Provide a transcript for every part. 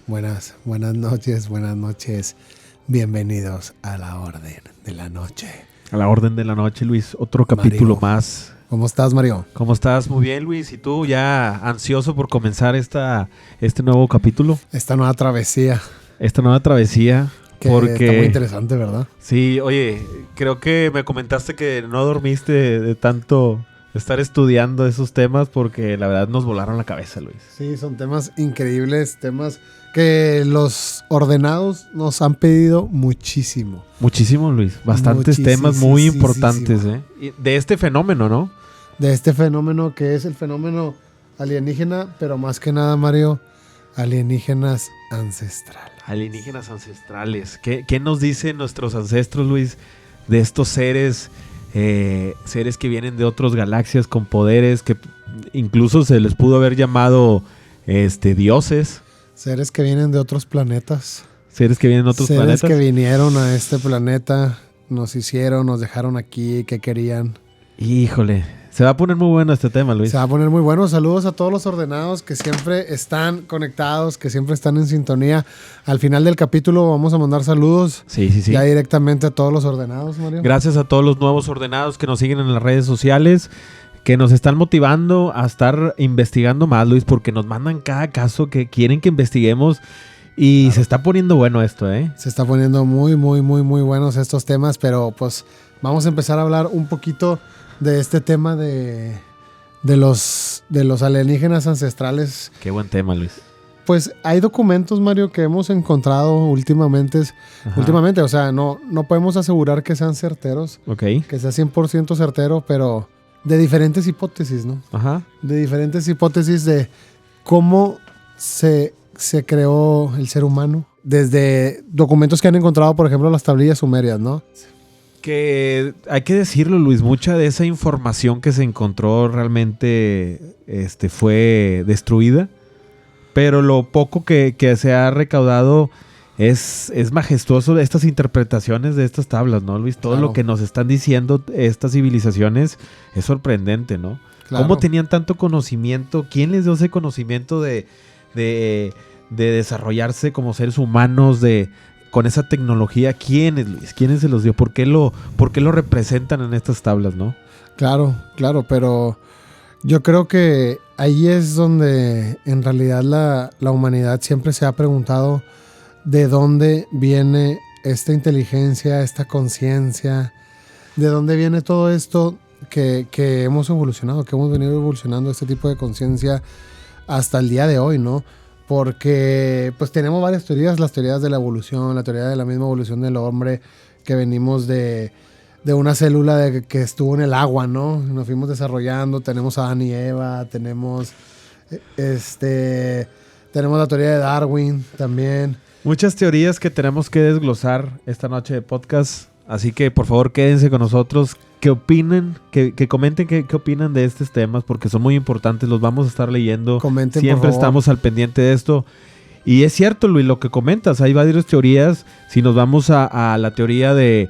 Buenas noches. Bienvenidos a la Orden de la Noche. A la Orden de la Noche, Luis. Otro capítulo Mario, más. ¿cómo estás, Mario? ¿Cómo estás? Muy bien, Luis. ¿Y tú ya ansioso por comenzar este nuevo capítulo? Esta nueva travesía. Esta nueva travesía. Que porque está muy interesante, ¿verdad? Sí, oye, creo que me comentaste que no dormiste de tanto estar estudiando esos temas porque la verdad nos volaron la cabeza, Luis. Sí, son temas increíbles, temas que los ordenados nos han pedido muchísimo. Muchísimo, Luis. Bastantes temas muy importantes, ¿eh? Y de este fenómeno, ¿no? De este fenómeno que es el fenómeno alienígena, pero más que nada, Mario, alienígenas ancestrales. Alienígenas ancestrales. ¿Qué nos dicen nuestros ancestros, Luis, de estos seres? Seres que vienen de otras galaxias con poderes que incluso se les pudo haber llamado dioses. Seres que vienen de otros planetas. Seres que vienen de otros planetas. Seres que vinieron a este planeta, nos dejaron aquí, ¿qué querían? Híjole, se va a poner muy bueno este tema, Luis. Se va a poner muy bueno. Saludos a todos los ordenados que siempre están conectados, que siempre están en sintonía. Al final del capítulo vamos a mandar saludos. Sí. Ya directamente a todos los ordenados, Mario. Gracias a todos los nuevos ordenados que nos siguen en las redes sociales, que nos están motivando a estar investigando más, Luis, porque nos mandan cada caso que quieren que investiguemos. Y claro, se está poniendo bueno esto, ¿eh? Se está poniendo muy buenos estos temas, pero pues vamos a empezar a hablar un poquito de este tema de los alienígenas ancestrales. Qué buen tema, Luis. Pues hay documentos, Mario, que hemos encontrado últimamente. O sea, no podemos asegurar que sean certeros. Ok. Que sea 100% certero, pero de diferentes hipótesis, ¿no? Ajá. De diferentes hipótesis de cómo se creó el ser humano. Desde documentos que han encontrado, por ejemplo, las tablillas sumerias, ¿no? Que hay que decirlo, Luis, mucha de esa información que se encontró realmente fue destruida, pero lo poco que se ha recaudado es majestuoso de estas interpretaciones de estas tablas, ¿no, Luis? Todo claro, lo que nos están diciendo estas civilizaciones es sorprendente, ¿no? Claro. ¿Cómo tenían tanto conocimiento? ¿Quién les dio ese conocimiento de desarrollarse como seres humanos, con esa tecnología? ¿Quiénes, Luis? ¿Quiénes se los dio? ¿Por qué lo representan en estas tablas, no? Claro, pero yo creo que ahí es donde en realidad la humanidad siempre se ha preguntado de dónde viene esta inteligencia, esta conciencia, de dónde viene todo esto que hemos evolucionado, que hemos venido evolucionando este tipo de conciencia hasta el día de hoy, ¿no? Porque pues tenemos varias teorías, las teorías de la evolución, la teoría de la misma evolución del hombre, que venimos de una célula que estuvo en el agua, ¿no? Nos fuimos desarrollando, tenemos a Adán y Eva, tenemos la teoría de Darwin también. Muchas teorías que tenemos que desglosar esta noche de podcast, así que por favor quédense con nosotros. ¿Qué opinen? Que comenten qué opinan de estos temas, porque son muy importantes, los vamos a estar leyendo. Comenten, siempre estamos al pendiente de esto. Y es cierto, Luis, lo que comentas, hay varias teorías. Si nos vamos a la teoría se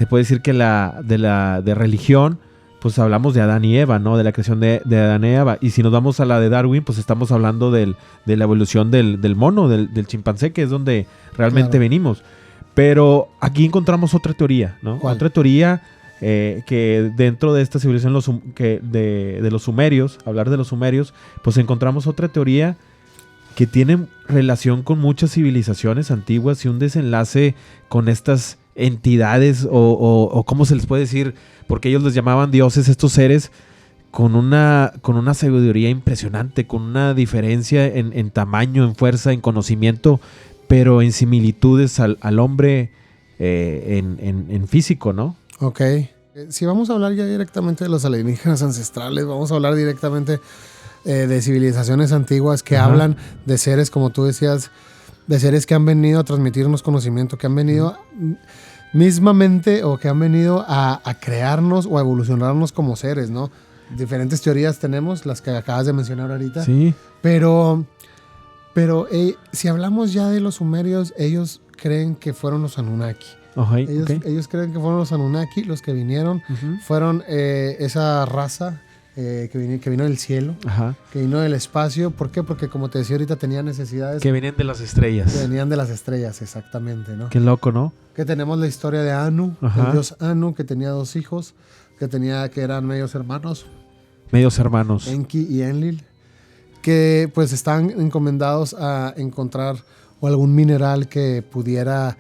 puede decir que de religión, pues hablamos de Adán y Eva, ¿no? De la creación de Adán y Eva. Y si nos vamos a la de Darwin, pues estamos hablando de la evolución del mono, del chimpancé, que es donde realmente venimos. Pero aquí encontramos otra teoría, ¿no? ¿Cuál? Otra teoría que dentro de esta civilización de los sumerios, hablar de los sumerios, pues encontramos otra teoría que tiene relación con muchas civilizaciones antiguas y un desenlace con estas entidades o ¿cómo se les puede decir? Porque ellos les llamaban dioses, estos seres con una sabiduría impresionante, con una diferencia en tamaño, en fuerza, en conocimiento, pero en similitudes al hombre en físico, ¿no? Ok. Si vamos a hablar ya directamente de los alienígenas ancestrales, vamos a hablar directamente de civilizaciones antiguas que hablan de seres, como tú decías, de seres que han venido a transmitirnos conocimiento, que han venido mismamente o que han venido a crearnos o a evolucionarnos como seres, ¿no? Diferentes teorías tenemos, las que acabas de mencionar ahorita. Sí. Pero si hablamos ya de los sumerios, ellos creen que fueron los Anunnaki. Ellos creen que fueron los Anunnaki los que vinieron. Fueron esa raza que vino del cielo, Ajá. que vino del espacio. ¿Por qué? Porque como te decía ahorita, tenía necesidades Que vienen de las estrellas. que venían de las estrellas, exactamente, ¿no? Qué loco, ¿no? Que tenemos la historia de Anu, Ajá. el dios Anu, que tenía 2 hijos, que eran medios hermanos, Medios hermanos. Enki y Enlil, que pues están encomendados a encontrar o algún mineral que pudiera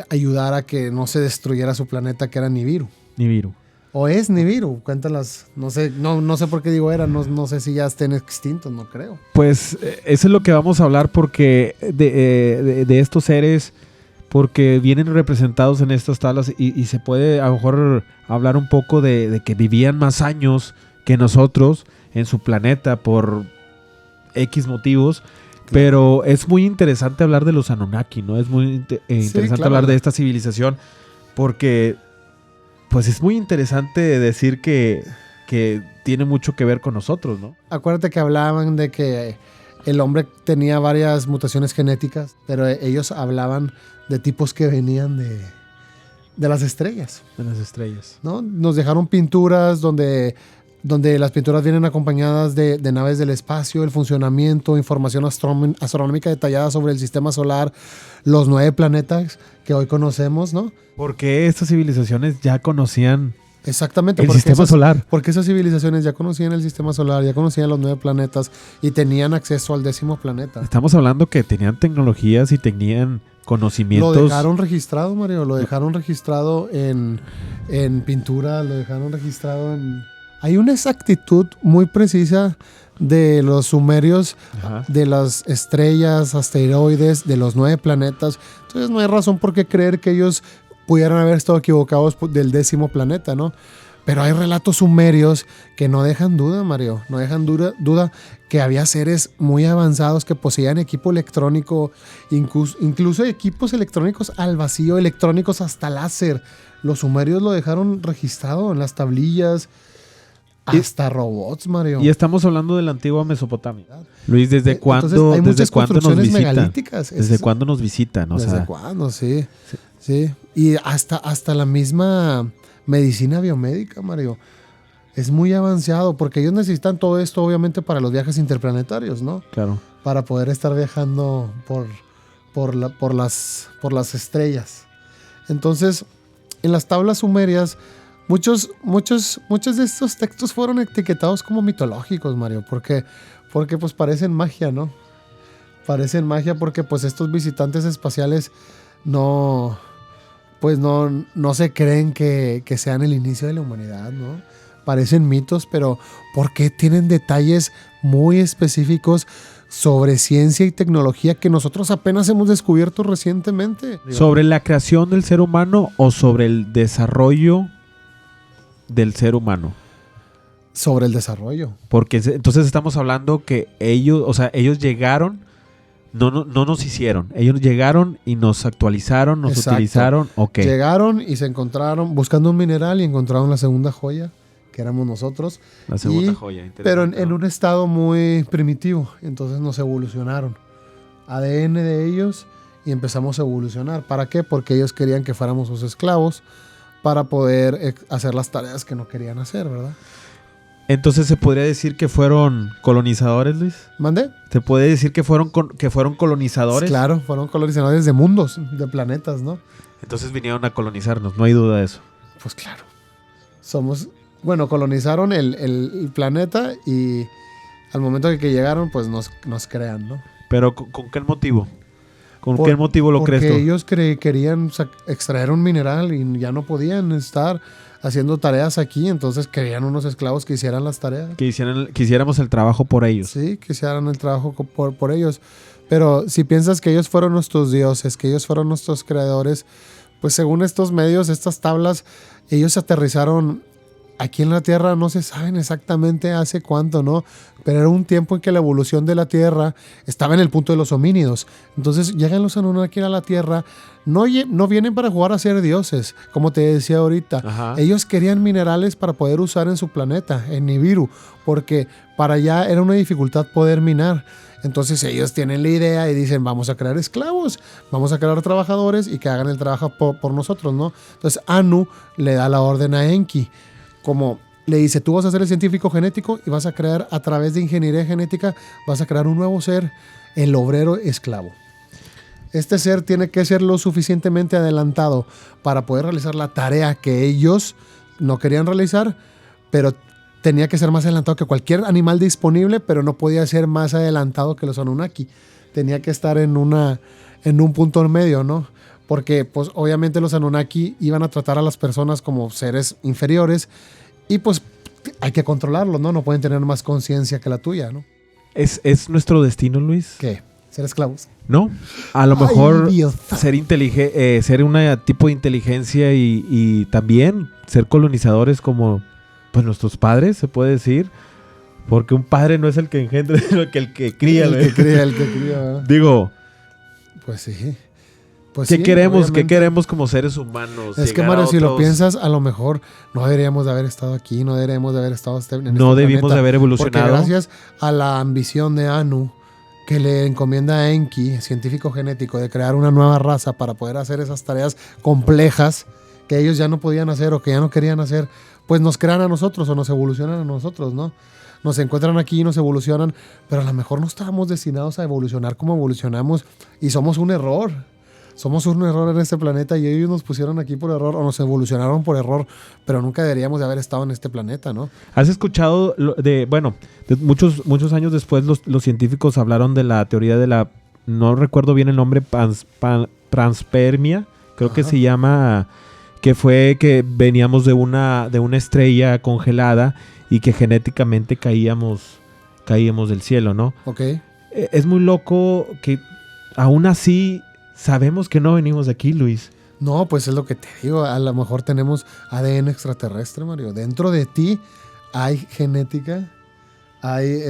ayudar a que no se destruyera su planeta, que era Nibiru. Nibiru. O es Nibiru, cuéntalas. No sé por qué digo era, no sé si ya estén extintos, no creo. Pues eso es lo que vamos a hablar porque de estos seres, porque vienen representados en estas tablas y se puede a lo mejor hablar un poco de que vivían más años que nosotros en su planeta por X motivos. Pero es muy interesante hablar de los Anunnaki, ¿no? Es muy interesante claro, hablar de esta civilización porque pues es muy interesante decir que tiene mucho que ver con nosotros, ¿no? Acuérdate que hablaban de que el hombre tenía varias mutaciones genéticas, pero ellos hablaban de tipos que venían de las estrellas, De las estrellas. ¿no? Nos dejaron pinturas donde las pinturas vienen acompañadas de naves del espacio, el funcionamiento, información astronómica detallada sobre el sistema solar, los 9 planetas que hoy conocemos, ¿no? Porque estas civilizaciones ya conocían Exactamente. el sistema solar. Porque esas civilizaciones ya conocían el sistema solar, ya conocían los 9 planetas y tenían acceso al 10º planeta. Estamos hablando que tenían tecnologías y tenían conocimientos. Lo dejaron registrado, Mario, lo dejaron registrado en pintura, lo dejaron registrado en... Hay una exactitud muy precisa de los sumerios, Ajá. de las estrellas, asteroides, de los 9 planetas. Entonces no hay razón por qué creer que ellos pudieran haber estado equivocados del 10º planeta, ¿no? Pero hay relatos sumerios que no dejan duda, Mario. No dejan duda que había seres muy avanzados que poseían equipo electrónico, incluso equipos electrónicos al vacío, electrónicos hasta láser. Los sumerios lo dejaron registrado en las tablillas. Hasta robots, Mario. Y estamos hablando de la antigua Mesopotamia. Luis, ¿desde cuándo, Entonces, hay desde muchas cuándo nos construcciones visitan? megalíticas. ¿Desde cuándo nos visitan? O ¿Desde sea, cuándo? Sí. Y hasta la misma medicina biomédica, Mario. Es muy avanzado porque ellos necesitan todo esto, obviamente, para los viajes interplanetarios, ¿no? claro. Para poder estar viajando por las estrellas. Entonces, en las tablas sumerias, muchos de estos textos fueron etiquetados como mitológicos, Mario, porque pues parecen magia, ¿no? Parecen magia porque pues estos visitantes espaciales no se creen que sean el inicio de la humanidad, ¿no? Parecen mitos, pero porque tienen detalles muy específicos sobre ciencia y tecnología que nosotros apenas hemos descubierto recientemente. ¿Sobre la creación del ser humano o sobre el desarrollo del ser humano? Sobre el desarrollo. Porque entonces estamos hablando que ellos llegaron, no nos hicieron. Ellos llegaron y nos actualizaron, nos Exacto. utilizaron. Okay. Llegaron y se encontraron buscando un mineral y encontraron la segunda joya, que éramos nosotros. La segunda joya, interesante. Pero en un estado muy primitivo. Entonces nos evolucionaron. ADN de ellos y empezamos a evolucionar. ¿Para qué? Porque ellos querían que fuéramos sus esclavos para poder hacer las tareas que no querían hacer, ¿verdad? Entonces se podría decir que fueron colonizadores, Luis. ¿Mandé? ¿Se puede decir que fueron colonizadores? Claro, fueron colonizadores de mundos, de planetas, ¿no? Entonces vinieron a colonizarnos, no hay duda de eso. Pues claro. Colonizaron el planeta y al momento de que llegaron, pues nos crean, ¿no? Pero ¿con qué motivo? ¿Con qué motivo lo crees tú? Porque ellos querían extraer un mineral y ya no podían estar haciendo tareas aquí, entonces querían unos esclavos que hicieran las tareas. Que hiciéramos el trabajo por ellos. Sí, que hicieran el trabajo por ellos. Pero si piensas que ellos fueron nuestros dioses, que ellos fueron nuestros creadores, pues según estos medios, estas tablas, ellos aterrizaron aquí en la Tierra, no se saben exactamente hace cuánto, ¿no? Pero era un tiempo en que la evolución de la Tierra estaba en el punto de los homínidos. Entonces llegan los Anunnaki a la Tierra, no vienen para jugar a ser dioses, como te decía ahorita. Ajá. Ellos querían minerales para poder usar en su planeta, en Nibiru, porque para allá era una dificultad poder minar. Entonces ellos tienen la idea y dicen, vamos a crear esclavos, vamos a crear trabajadores y que hagan el trabajo por nosotros, ¿no? Entonces Anu le da la orden a Enki. Como le dice, tú vas a ser el científico genético y vas a crear, a través de ingeniería genética, vas a crear un nuevo ser, el obrero esclavo. Este ser tiene que ser lo suficientemente adelantado para poder realizar la tarea que ellos no querían realizar, pero tenía que ser más adelantado que cualquier animal disponible, pero no podía ser más adelantado que los Anunnaki. Tenía que estar en un punto medio, ¿no? Porque pues obviamente los Anunnaki iban a tratar a las personas como seres inferiores y pues hay que controlarlos, ¿no? No pueden tener más conciencia que la tuya, ¿no? ¿Es nuestro destino, Luis? ¿Qué? ¿Ser esclavos? No, a lo mejor Dios. ser un tipo de inteligencia y también ser colonizadores como pues nuestros padres, se puede decir. Porque un padre no es el que engendra, sino el que cría. El que cría. ¿Verdad? Digo, pues sí. Pues ¿qué sí, queremos? obviamente. ¿Qué queremos como seres humanos? Es que, Mario, si lo piensas, a lo mejor no deberíamos de haber estado aquí, no deberíamos de haber estado en este no debimos planeta, de haber evolucionado. Porque gracias a la ambición de Anu, que le encomienda a Enki, científico genético, de crear una nueva raza para poder hacer esas tareas complejas que ellos ya no podían hacer o que ya no querían hacer, pues nos crean a nosotros o nos evolucionan a nosotros, ¿no? Nos encuentran aquí y nos evolucionan, pero a lo mejor no estábamos destinados a evolucionar como evolucionamos y somos un error. Somos un error en este planeta y ellos nos pusieron aquí por error o nos evolucionaron por error, pero nunca deberíamos de haber estado en este planeta, ¿no? ¿Has escuchado muchos años después los científicos hablaron de la teoría de la, no recuerdo bien el nombre, panspermia, creo que se llama, que fue que veníamos de una estrella congelada y que genéticamente caíamos del cielo, ¿no? Ok. Es muy loco que aún así sabemos que no venimos de aquí, Luis. No, pues es lo que te digo. A lo mejor tenemos ADN extraterrestre, Mario. Dentro de ti hay genética, hay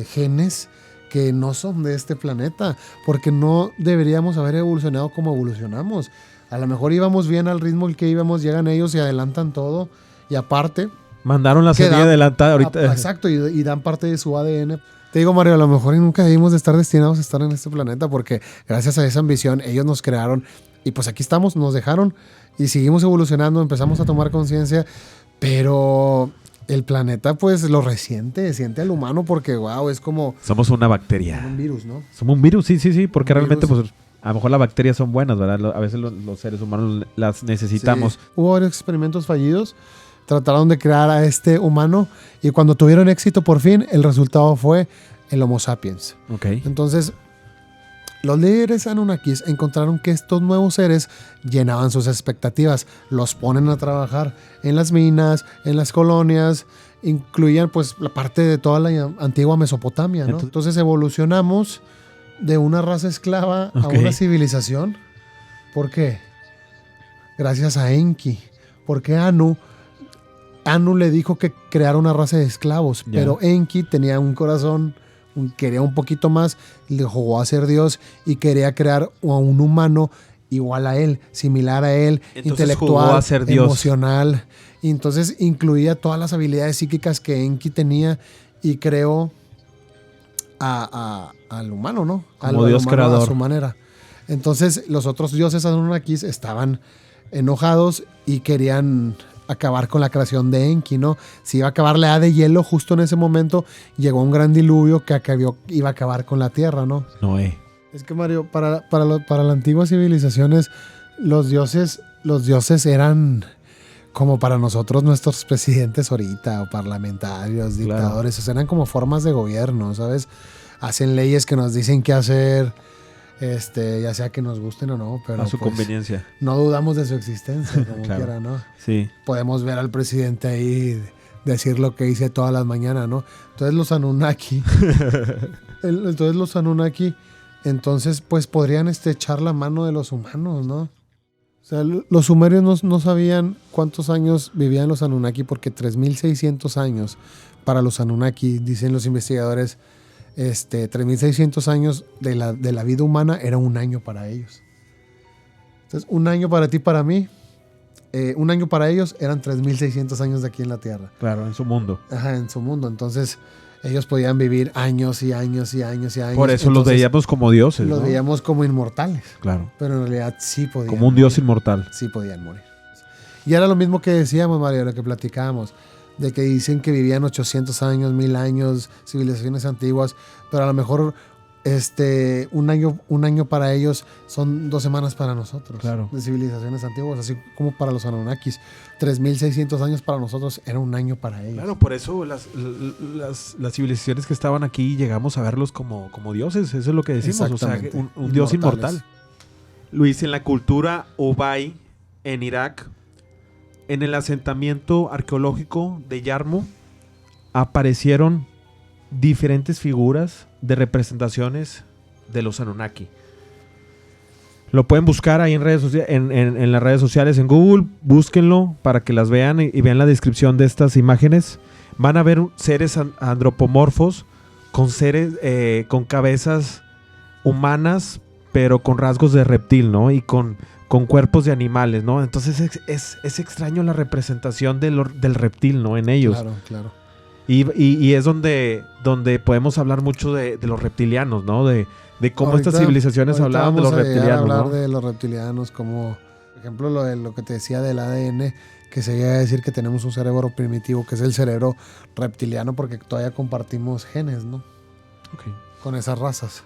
genes que no son de este planeta, porque no deberíamos haber evolucionado como evolucionamos. A lo mejor íbamos bien al ritmo al que íbamos, llegan ellos y adelantan todo, y aparte... Mandaron la semilla adelantada ahorita. Exacto, y dan parte de su ADN. Te digo, Mario, a lo mejor nunca debimos de estar destinados a estar en este planeta porque gracias a esa ambición ellos nos crearon y pues aquí estamos, nos dejaron y seguimos evolucionando, empezamos a tomar conciencia, pero el planeta pues lo siente al humano porque wow, es como... Somos una bacteria. Un virus, ¿no? Somos un virus, sí, porque realmente virus. pues a lo mejor las bacterias son buenas, ¿verdad? A veces los seres humanos las necesitamos. Sí. Hubo varios experimentos fallidos. Trataron de crear a este humano y cuando tuvieron éxito por fin, el resultado fue el Homo sapiens. Okay. Entonces, los líderes Anunnakis encontraron que estos nuevos seres llenaban sus expectativas, los ponen a trabajar en las minas, en las colonias, incluían pues la parte de toda la antigua Mesopotamia, ¿no? Entonces evolucionamos de una raza esclava a una civilización. ¿Por qué? Gracias a Enki. Porque Anu le dijo que creara una raza de esclavos, pero Enki tenía un corazón, quería un poquito más, le jugó a ser Dios y quería crear a un humano igual a él, similar a él, entonces intelectual, jugó a ser Dios. Emocional. Y entonces incluía todas las habilidades psíquicas que Enki tenía y creó al humano, ¿no? Como Dios humano creador. A su manera. Entonces los otros dioses Anunnakis estaban enojados y querían acabar con la creación de Enki, ¿no? Se iba a acabar la edad de hielo justo en ese momento, llegó un gran diluvio que iba a acabar con la tierra, ¿no? Noé. Es que, Mario, para las antiguas civilizaciones, los dioses eran como para nosotros nuestros presidentes ahorita, o parlamentarios, dictadores, o sea, eran como formas de gobierno, ¿sabes? Hacen leyes que nos dicen qué hacer, ya sea que nos gusten o no, pero a su pues, conveniencia. No dudamos de su existencia, como claro. quiera, ¿no? Sí. Podemos ver al presidente ahí decir lo que dice todas las mañanas, ¿no? Entonces los Anunnaki, entonces pues podrían echar la mano de los humanos, ¿no? O sea, los sumerios no sabían cuántos años vivían los Anunnaki porque 3.600 años para los Anunnaki, dicen los investigadores, 3.600 años de la vida humana era un año para ellos. Entonces, un año para ti, para mí, un año para ellos eran 3.600 años de aquí en la Tierra. Claro, en su mundo. Ajá, en su mundo. Entonces, ellos podían vivir años y años y años y años. Por eso entonces, los veíamos como dioses, los ¿no? veíamos como inmortales. Claro. Pero en realidad sí podían como un dios inmortal. Sí podían morir. Y era lo mismo que decíamos, Mario, lo que platicábamos. de que dicen que vivían 800 años, 1000 años, civilizaciones antiguas, pero a lo mejor un año para ellos son 2 semanas para nosotros, claro, de civilizaciones antiguas, así como para los Anunnakis. 3600 años para nosotros era un año para ellos. Claro, por eso las civilizaciones que estaban aquí llegamos a verlos como dioses, eso es lo que decimos, o sea, un dios inmortal. Luis, en la cultura Obai, en Irak, en el asentamiento arqueológico de Yarmo, aparecieron diferentes figuras de representaciones de los Anunnaki. Lo pueden buscar ahí en redes en las redes sociales, en Google, búsquenlo para que las vean y vean la descripción de estas imágenes. Van a ver seres antropomorfos con cabezas humanas, pero con rasgos de reptil, ¿no? Y con cuerpos de animales, ¿no? Entonces es extraño la representación del reptil, ¿no? En ellos. Claro. Y es donde podemos hablar mucho de los reptilianos, ¿no? De cómo estas civilizaciones hablaban de los reptilianos, ¿no? Hablar de los reptilianos, como, por ejemplo, lo que te decía del ADN, que se llega a decir que tenemos un cerebro primitivo, que es el cerebro reptiliano, porque todavía compartimos genes, ¿no? Okay. Con esas razas.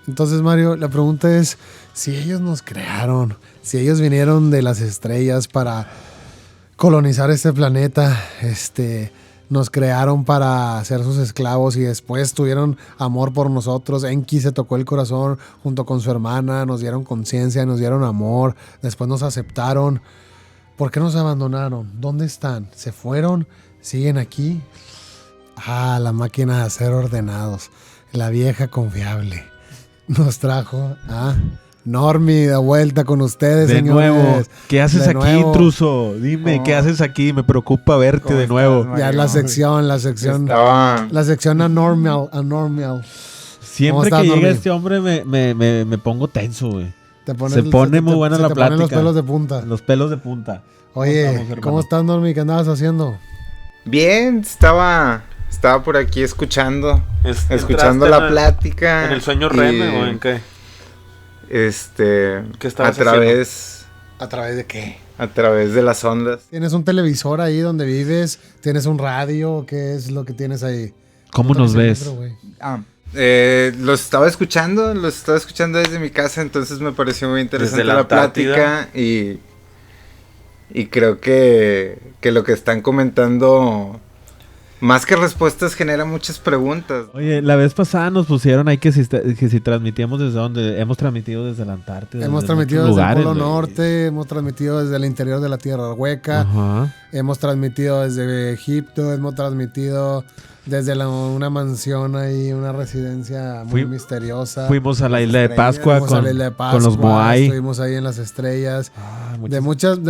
Entonces, Mario, la pregunta es, si ellos nos crearon, si ellos vinieron de las estrellas para colonizar este planeta, nos crearon para ser sus esclavos y después tuvieron amor por nosotros. Enki se tocó el corazón junto con su hermana, nos dieron conciencia, nos dieron amor, después nos aceptaron. ¿Por qué nos abandonaron? ¿Dónde están? ¿Se fueron? ¿Siguen aquí? La máquina de hacer ordenados, la vieja confiable, nos trajo a Normie de vuelta con ustedes, de señores. Nuevo. ¿Qué haces de aquí, nuevo. Intruso? Dime, ¿qué haces aquí? Me preocupa verte de nuevo. Estás, Ya la sección anormal. Siempre que llega este hombre me pongo tenso, güey. Se pone muy buena la plática. Los pelos de punta. Los pelos de punta. Oye, ¿cómo estás, Normie? ¿Qué andabas haciendo? Bien, estaba por aquí escuchando la plática. ¿En el sueño REM o en qué? ¿Qué estabas ¿A través de qué? A través de las ondas. ¿Tienes un televisor ahí donde vives? ¿Tienes un radio? ¿Qué es lo que tienes ahí? ¿Cómo nos ves? Los estaba escuchando desde mi casa, entonces me pareció muy interesante la plática y creo que lo que están comentando, más que respuestas, genera muchas preguntas. Oye, la vez pasada nos pusieron ahí que si transmitíamos desde donde hemos transmitido desde la Antártida. Hemos transmitido desde el Polo Norte, hemos transmitido desde el interior de la Tierra Hueca, hemos transmitido desde Egipto, hemos transmitido desde una mansión ahí, una residencia muy misteriosa. Fuimos a la isla de Pascua con los Moai. Estuvimos ahí en las estrellas. De muchos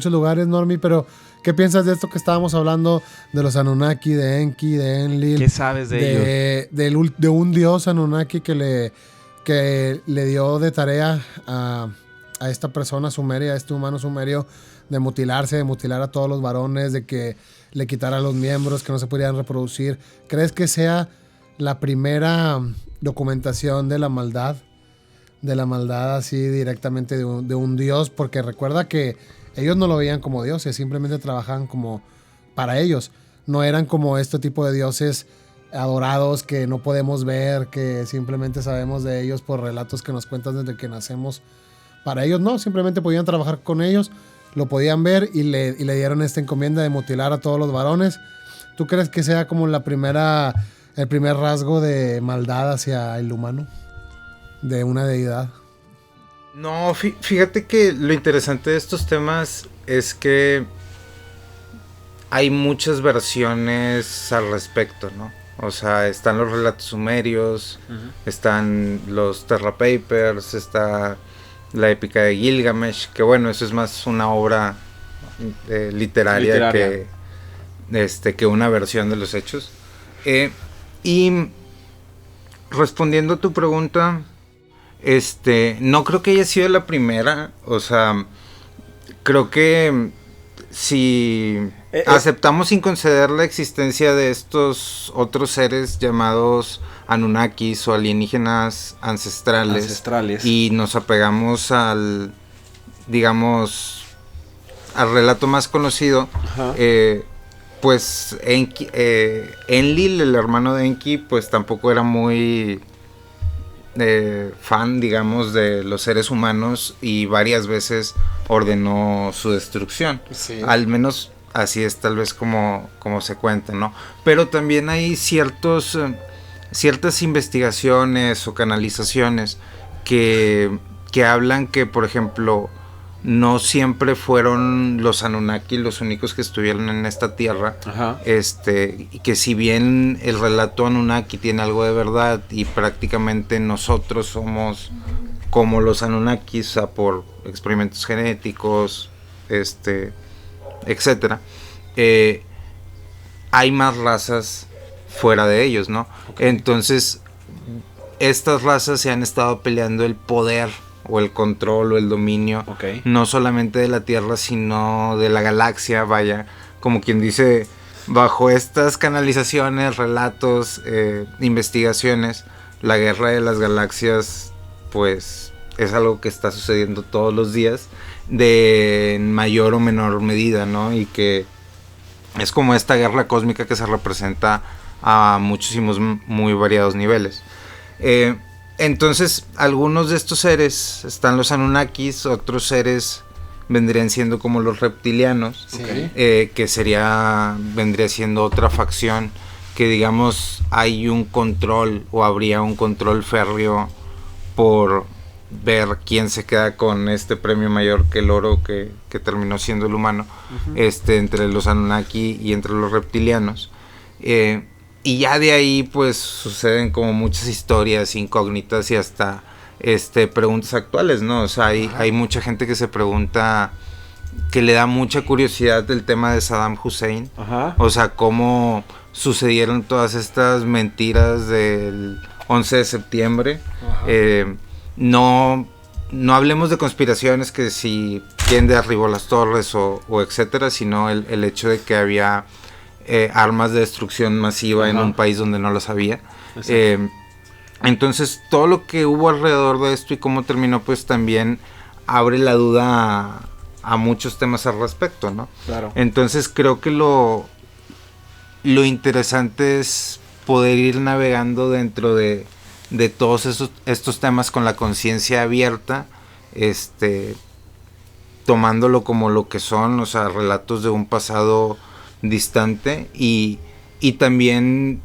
lugares, Normie, pero ¿qué piensas de esto que estábamos hablando de los Anunnaki, de Enki, de Enlil? ¿Qué sabes de ellos? De un dios Anunnaki que le dio de tarea a esta persona sumeria, a este humano sumerio, de mutilar a todos los varones, de que le quitara los miembros, que no se pudieran reproducir. ¿Crees que sea la primera documentación de la maldad así directamente de un dios? Porque recuerda que ellos no lo veían como dioses, simplemente trabajaban como para ellos. No eran como este tipo de dioses adorados que no podemos ver, que simplemente sabemos de ellos por relatos que nos cuentan desde que nacemos. Para ellos no, simplemente podían trabajar con ellos, lo podían ver y le dieron esta encomienda de mutilar a todos los varones. ¿Tú crees que sea como el primer rasgo de maldad hacia el humano? De una deidad. No, fíjate que lo interesante de estos temas es que hay muchas versiones al respecto, ¿no? O sea, están los relatos sumerios, están los Terra Papers, está la épica de Gilgamesh, que bueno, eso es más una obra literaria. Que una versión de los hechos. Y respondiendo a tu pregunta, no creo que haya sido la primera. O sea, creo que si aceptamos sin conceder la existencia de estos otros seres llamados Anunnakis o alienígenas ancestrales y nos apegamos al relato más conocido, pues Enlil, el hermano de Enki, pues tampoco era muy fan, digamos, de los seres humanos y varias veces ordenó su destrucción. Sí. Al menos así es tal vez como se cuenta, ¿no? Pero también hay ciertas investigaciones o canalizaciones que hablan que, por ejemplo, no siempre fueron los Anunnaki los únicos que estuvieron en esta tierra. Ajá. Y que si bien el relato Anunnaki tiene algo de verdad y prácticamente nosotros somos como los Anunnaki, o sea, por experimentos genéticos, etcétera, hay más razas fuera de ellos, ¿no? Okay. Entonces, estas razas se han estado peleando el poder o el control o el dominio, okay, no solamente de la Tierra, sino de la galaxia, vaya, como quien dice, bajo estas canalizaciones, relatos, investigaciones, la guerra de las galaxias, pues, es algo que está sucediendo todos los días, de mayor o menor medida, ¿no? Y que es como esta guerra cósmica que se representa a muchísimos, muy variados niveles. Entonces, algunos de estos seres están los Anunnakis, otros seres vendrían siendo como los reptilianos, okay, que vendría siendo otra facción que, digamos, hay un control o habría un control férreo por ver quién se queda con este premio mayor que el oro que terminó siendo el humano, uh-huh, entre los Anunnaki y entre los reptilianos. Y ya de ahí pues suceden como muchas historias incógnitas y hasta preguntas actuales, ¿no? O sea, hay mucha gente que se pregunta, que le da mucha curiosidad el tema de Saddam Hussein. Ajá. O sea, cómo sucedieron todas estas mentiras del 11 de septiembre. No hablemos de conspiraciones, que si quién derribó las torres o etcétera, sino el hecho de que había armas de destrucción masiva, ajá, en un país donde no las había. Entonces todo lo que hubo alrededor de esto y cómo terminó, pues también abre la duda a muchos temas al respecto, ¿no? Claro. Entonces creo que lo interesante es poder ir navegando dentro de todos estos temas con la conciencia abierta, tomándolo como lo que son, o sea, relatos de un pasado distante y también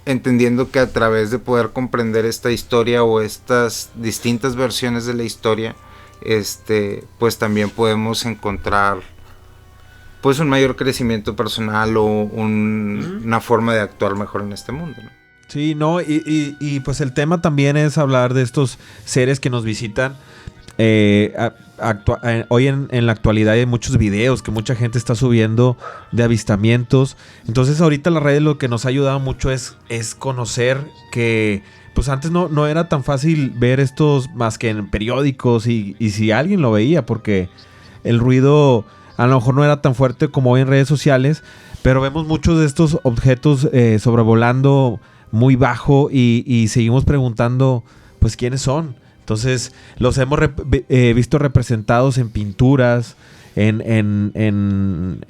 entendiendo que a través de poder comprender esta historia o estas distintas versiones de la historia, pues también podemos encontrar pues un mayor crecimiento personal o una forma de actuar mejor en este mundo, ¿no? Sí, no, y pues el tema también es hablar de estos seres que nos visitan. Hoy en la actualidad hay muchos videos que mucha gente está subiendo de avistamientos. Entonces ahorita las redes lo que nos ha ayudado mucho es conocer que pues antes no era tan fácil ver estos más que en periódicos y si alguien lo veía, porque el ruido a lo mejor no era tan fuerte como hoy en redes sociales, pero vemos muchos de estos objetos sobrevolando muy bajo y seguimos preguntando pues quiénes son. Entonces los hemos visto representados en pinturas, en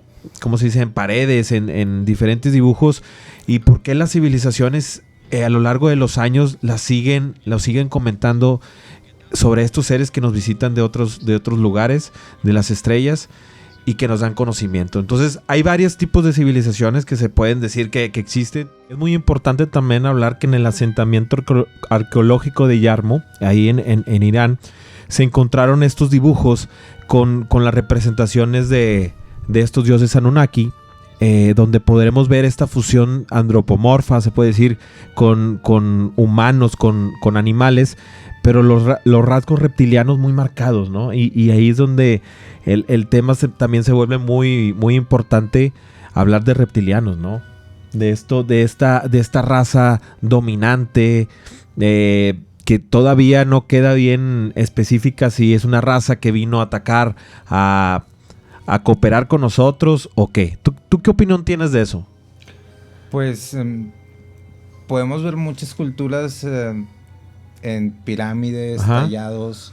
¿cómo se dice? En paredes, en diferentes dibujos. ¿Y por qué las civilizaciones a lo largo de los años lo siguen comentando sobre estos seres que nos visitan de otros lugares, de las estrellas, y que nos dan conocimiento? Entonces hay varios tipos de civilizaciones que se pueden decir que existen. Es muy importante también hablar que en el asentamiento arqueológico de Yarmo, ahí en Irán, se encontraron estos dibujos con las representaciones de estos dioses Anunnaki, donde podremos ver esta fusión antropomorfa, se puede decir, con humanos, con animales, pero los rasgos reptilianos muy marcados, ¿no? Y ahí es donde el tema también se vuelve muy, muy importante, hablar de reptilianos, ¿no? De esta raza dominante, que todavía no queda bien específica si es una raza que vino a atacar, a cooperar con nosotros o qué. ¿Tú qué opinión tienes de eso? Pues podemos ver muchas culturas en pirámides, ajá, tallados,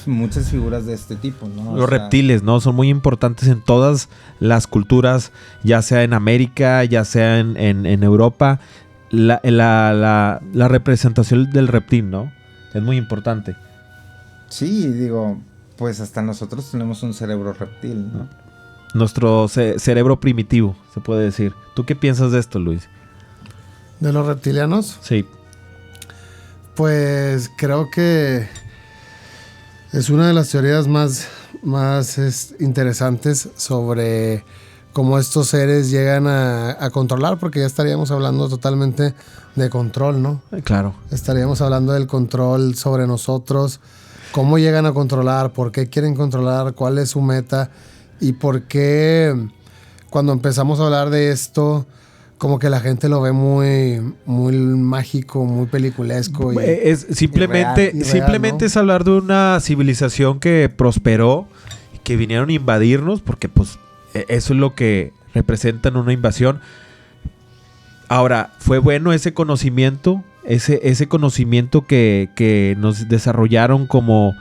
muchas figuras de este tipo, ¿no? Los reptiles, ¿no? Son muy importantes en todas las culturas, ya sea en América, ya sea en Europa. La representación del reptil, ¿no? Es muy importante. Sí, digo, pues hasta nosotros tenemos un cerebro reptil, ¿no? Nuestro cerebro primitivo, se puede decir. ¿Tú qué piensas de esto, Luis? ¿De los reptilianos? Sí. Pues creo que es una de las teorías más interesantes sobre cómo estos seres llegan a controlar, porque ya estaríamos hablando totalmente de control, ¿no? Claro. Estaríamos hablando del control sobre nosotros, cómo llegan a controlar, por qué quieren controlar, cuál es su meta y por qué cuando empezamos a hablar de esto, como que la gente lo ve muy mágico, muy peliculesco. Es simplemente ¿no? Es hablar de una civilización que prosperó, que vinieron a invadirnos, porque pues eso es lo que representan una invasión. Ahora, ¿fue bueno ese conocimiento? Ese conocimiento que nos desarrollaron como...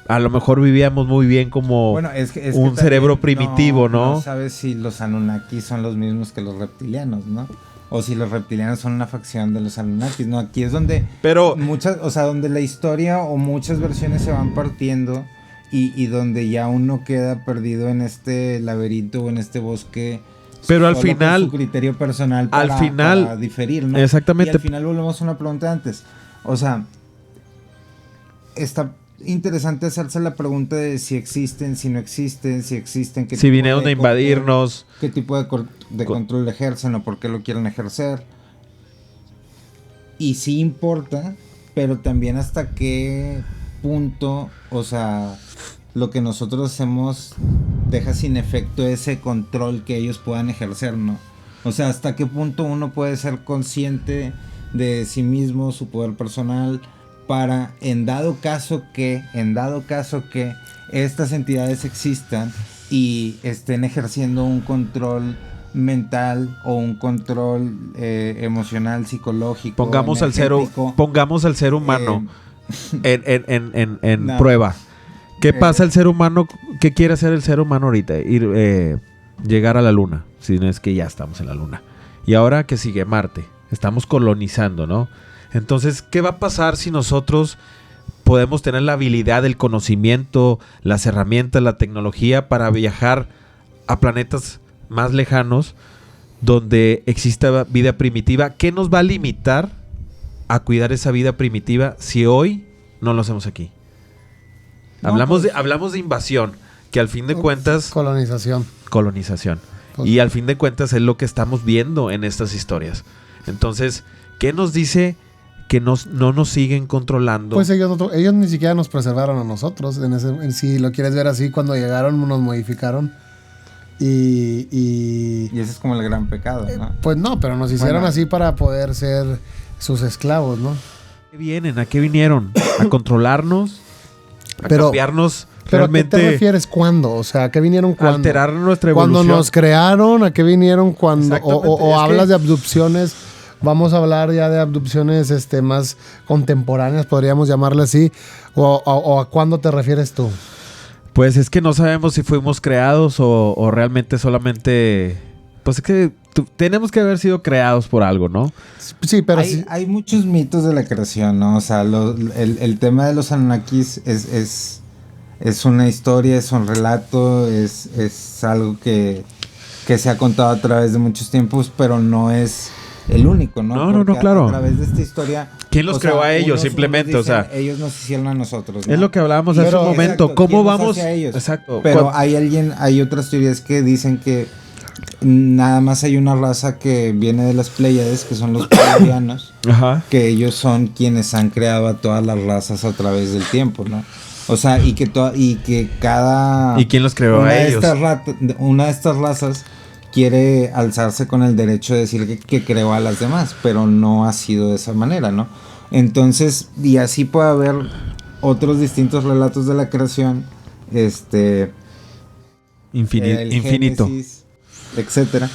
A lo mejor vivíamos muy bien como un cerebro primitivo, ¿no? No sabes si los Anunnakis son los mismos que los reptilianos, ¿no? O si los reptilianos son una facción de los Anunnakis, ¿no? Aquí es donde donde la historia o muchas versiones se van partiendo y donde ya uno queda perdido en este laberinto o en este bosque. Pero al final, con su criterio personal para diferir, ¿no? Exactamente. Y al final volvemos a una pregunta antes. O sea, está interesante hacerse la pregunta de si existen, si no existen, si existen, si vinieron a invadirnos, qué tipo de control ejercen o por qué lo quieren ejercer. Y sí importa, pero también hasta qué punto, o sea, lo que nosotros hacemos deja sin efecto ese control que ellos puedan ejercer, ¿no? O sea, hasta qué punto uno puede ser consciente de sí mismo, su poder personal, para en dado caso que estas entidades existan y estén ejerciendo un control mental o un control emocional, psicológico. Pongamos al ser humano en no. prueba. ¿Qué pasa el ser humano? ¿Qué quiere hacer el ser humano ahorita? Llegar a la luna, si no es que ya estamos en la luna. Y ahora que sigue Marte, estamos colonizando, ¿no? Entonces, ¿qué va a pasar si nosotros podemos tener la habilidad, el conocimiento, las herramientas, la tecnología para viajar a planetas más lejanos donde exista vida primitiva? ¿Qué nos va a limitar a cuidar esa vida primitiva si hoy no lo hacemos aquí? No, hablamos de invasión, que al fin de cuentas... Colonización. Pues, y al fin de cuentas es lo que estamos viendo en estas historias. Entonces, ¿qué nos dice que no nos siguen controlando? Pues ellos ni siquiera nos preservaron a nosotros. Si lo quieres ver así, cuando llegaron nos modificaron. Y ese es como el gran pecado, ¿no? Pues no, pero nos hicieron así para poder ser sus esclavos, ¿no? ¿A qué vinieron? ¿A controlarnos? ¿A cambiarnos? ¿Pero realmente, a qué te refieres cuándo? O sea, ¿a qué vinieron cuándo? Alterar nuestra evolución. ¿Cuando nos crearon? ¿A qué vinieron cuando? ¿O hablas de abducciones? Vamos a hablar ya de abducciones más contemporáneas, podríamos llamarle así. ¿O a cuándo te refieres tú? Pues es que no sabemos si fuimos creados o realmente solamente... Pues es que tenemos que haber sido creados por algo, ¿no? Sí, pero hay muchos mitos de la creación, ¿no? O sea, el tema de los Anunnakis es una historia, es un relato, es algo que se ha contado a través de muchos tiempos, pero no es el único, ¿no? No, claro. A través de esta historia... ¿Quién los creó a ellos? Simplemente, o sea... Ellos nos hicieron a nosotros, ¿no? Es lo que hablábamos hace un momento. Exacto, ¿Cómo vamos? A ellos? Exacto. Pero hay otras teorías que dicen que nada más hay una raza que viene de las Pléyades, que son los pleiadianos. Ajá. Que ellos son quienes han creado a todas las razas a través del tiempo, ¿no? O sea, y que cada... ¿Y quién los creó a ellos? Una de estas razas quiere alzarse con el derecho de decir que creó a las demás, pero no ha sido de esa manera, ¿no? Entonces, y así puede haber otros distintos relatos de la creación, infinito, Génesis, etcétera,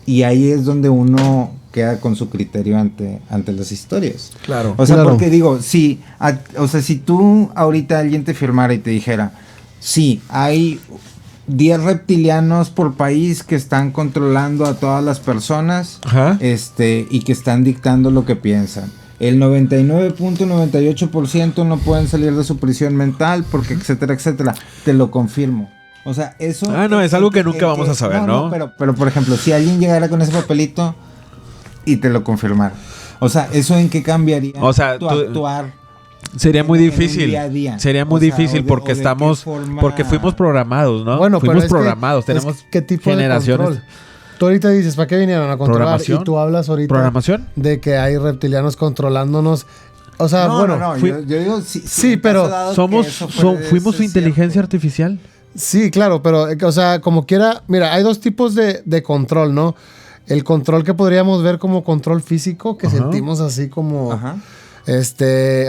y ahí es donde uno queda con su criterio ante las historias. Claro. O sea, Claro. porque digo, si tú ahorita alguien te firmara y te dijera, sí, hay 10 reptilianos por país que están controlando a todas las personas, Ajá. y que están dictando lo que piensan. El 99.98% no pueden salir de su prisión mental porque etcétera, etcétera. Te lo confirmo. O sea, eso... No, es algo que nunca vamos a saber, ¿no? Pero, por ejemplo, si alguien llegara con ese papelito y te lo confirmara. O sea, ¿eso en qué cambiaría? O sea, tu actuar. Sería muy en el difícil. día a día. Sería muy O sea, difícil o porque de qué estamos... forma- Porque fuimos programados, ¿no? Bueno, pero fuimos es que- programados. es Tenemos ¿qué tipo generaciones. de control? Tú ahorita dices, ¿para qué vinieron a controlar? ¿Programación? Y tú hablas ahorita ¿Programación? de que hay reptilianos controlándonos. O sea, No, fui- yo digo... Sí, en pero caso dado que Somos, eso fuera fuimos ser inteligencia cierto. artificial. sí, claro, pero, o sea, como quiera, mira, hay dos tipos de control, ¿no? El control que podríamos ver como control físico, que Ajá. sentimos así como Ajá.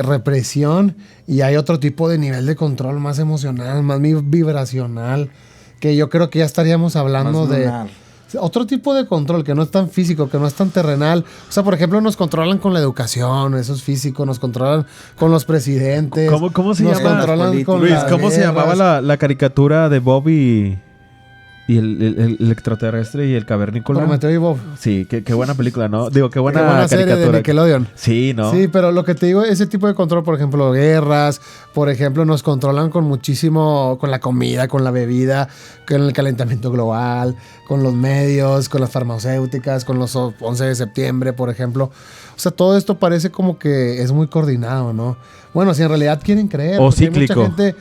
represión, y hay otro tipo de nivel de control más emocional, más vibracional, que yo creo que ya estaríamos hablando Más de lunar. otro tipo de control que no es tan físico, que no es tan terrenal. O sea, por ejemplo, nos controlan con la educación, eso es físico, nos controlan con los presidentes. ¿Cómo se nos llama? controlan con Luis, las ¿cómo se guerras. llamaba la caricatura de Bob y el extraterrestre y el cavernícola? Prometeo y Bob. Sí, qué buena película, ¿no? Digo, qué buena, Qué buena serie de caricatura. Nickelodeon. Sí, ¿no? Sí, pero lo que te digo, ese tipo de control, por ejemplo, guerras, por ejemplo, nos controlan con muchísimo, con la comida, con la bebida, con el calentamiento global, con los medios, con las farmacéuticas, con los 11 de septiembre, por ejemplo. O sea, todo esto parece como que es muy coordinado, ¿no? Bueno, si en realidad quieren creer. O porque hay mucha cíclico. gente,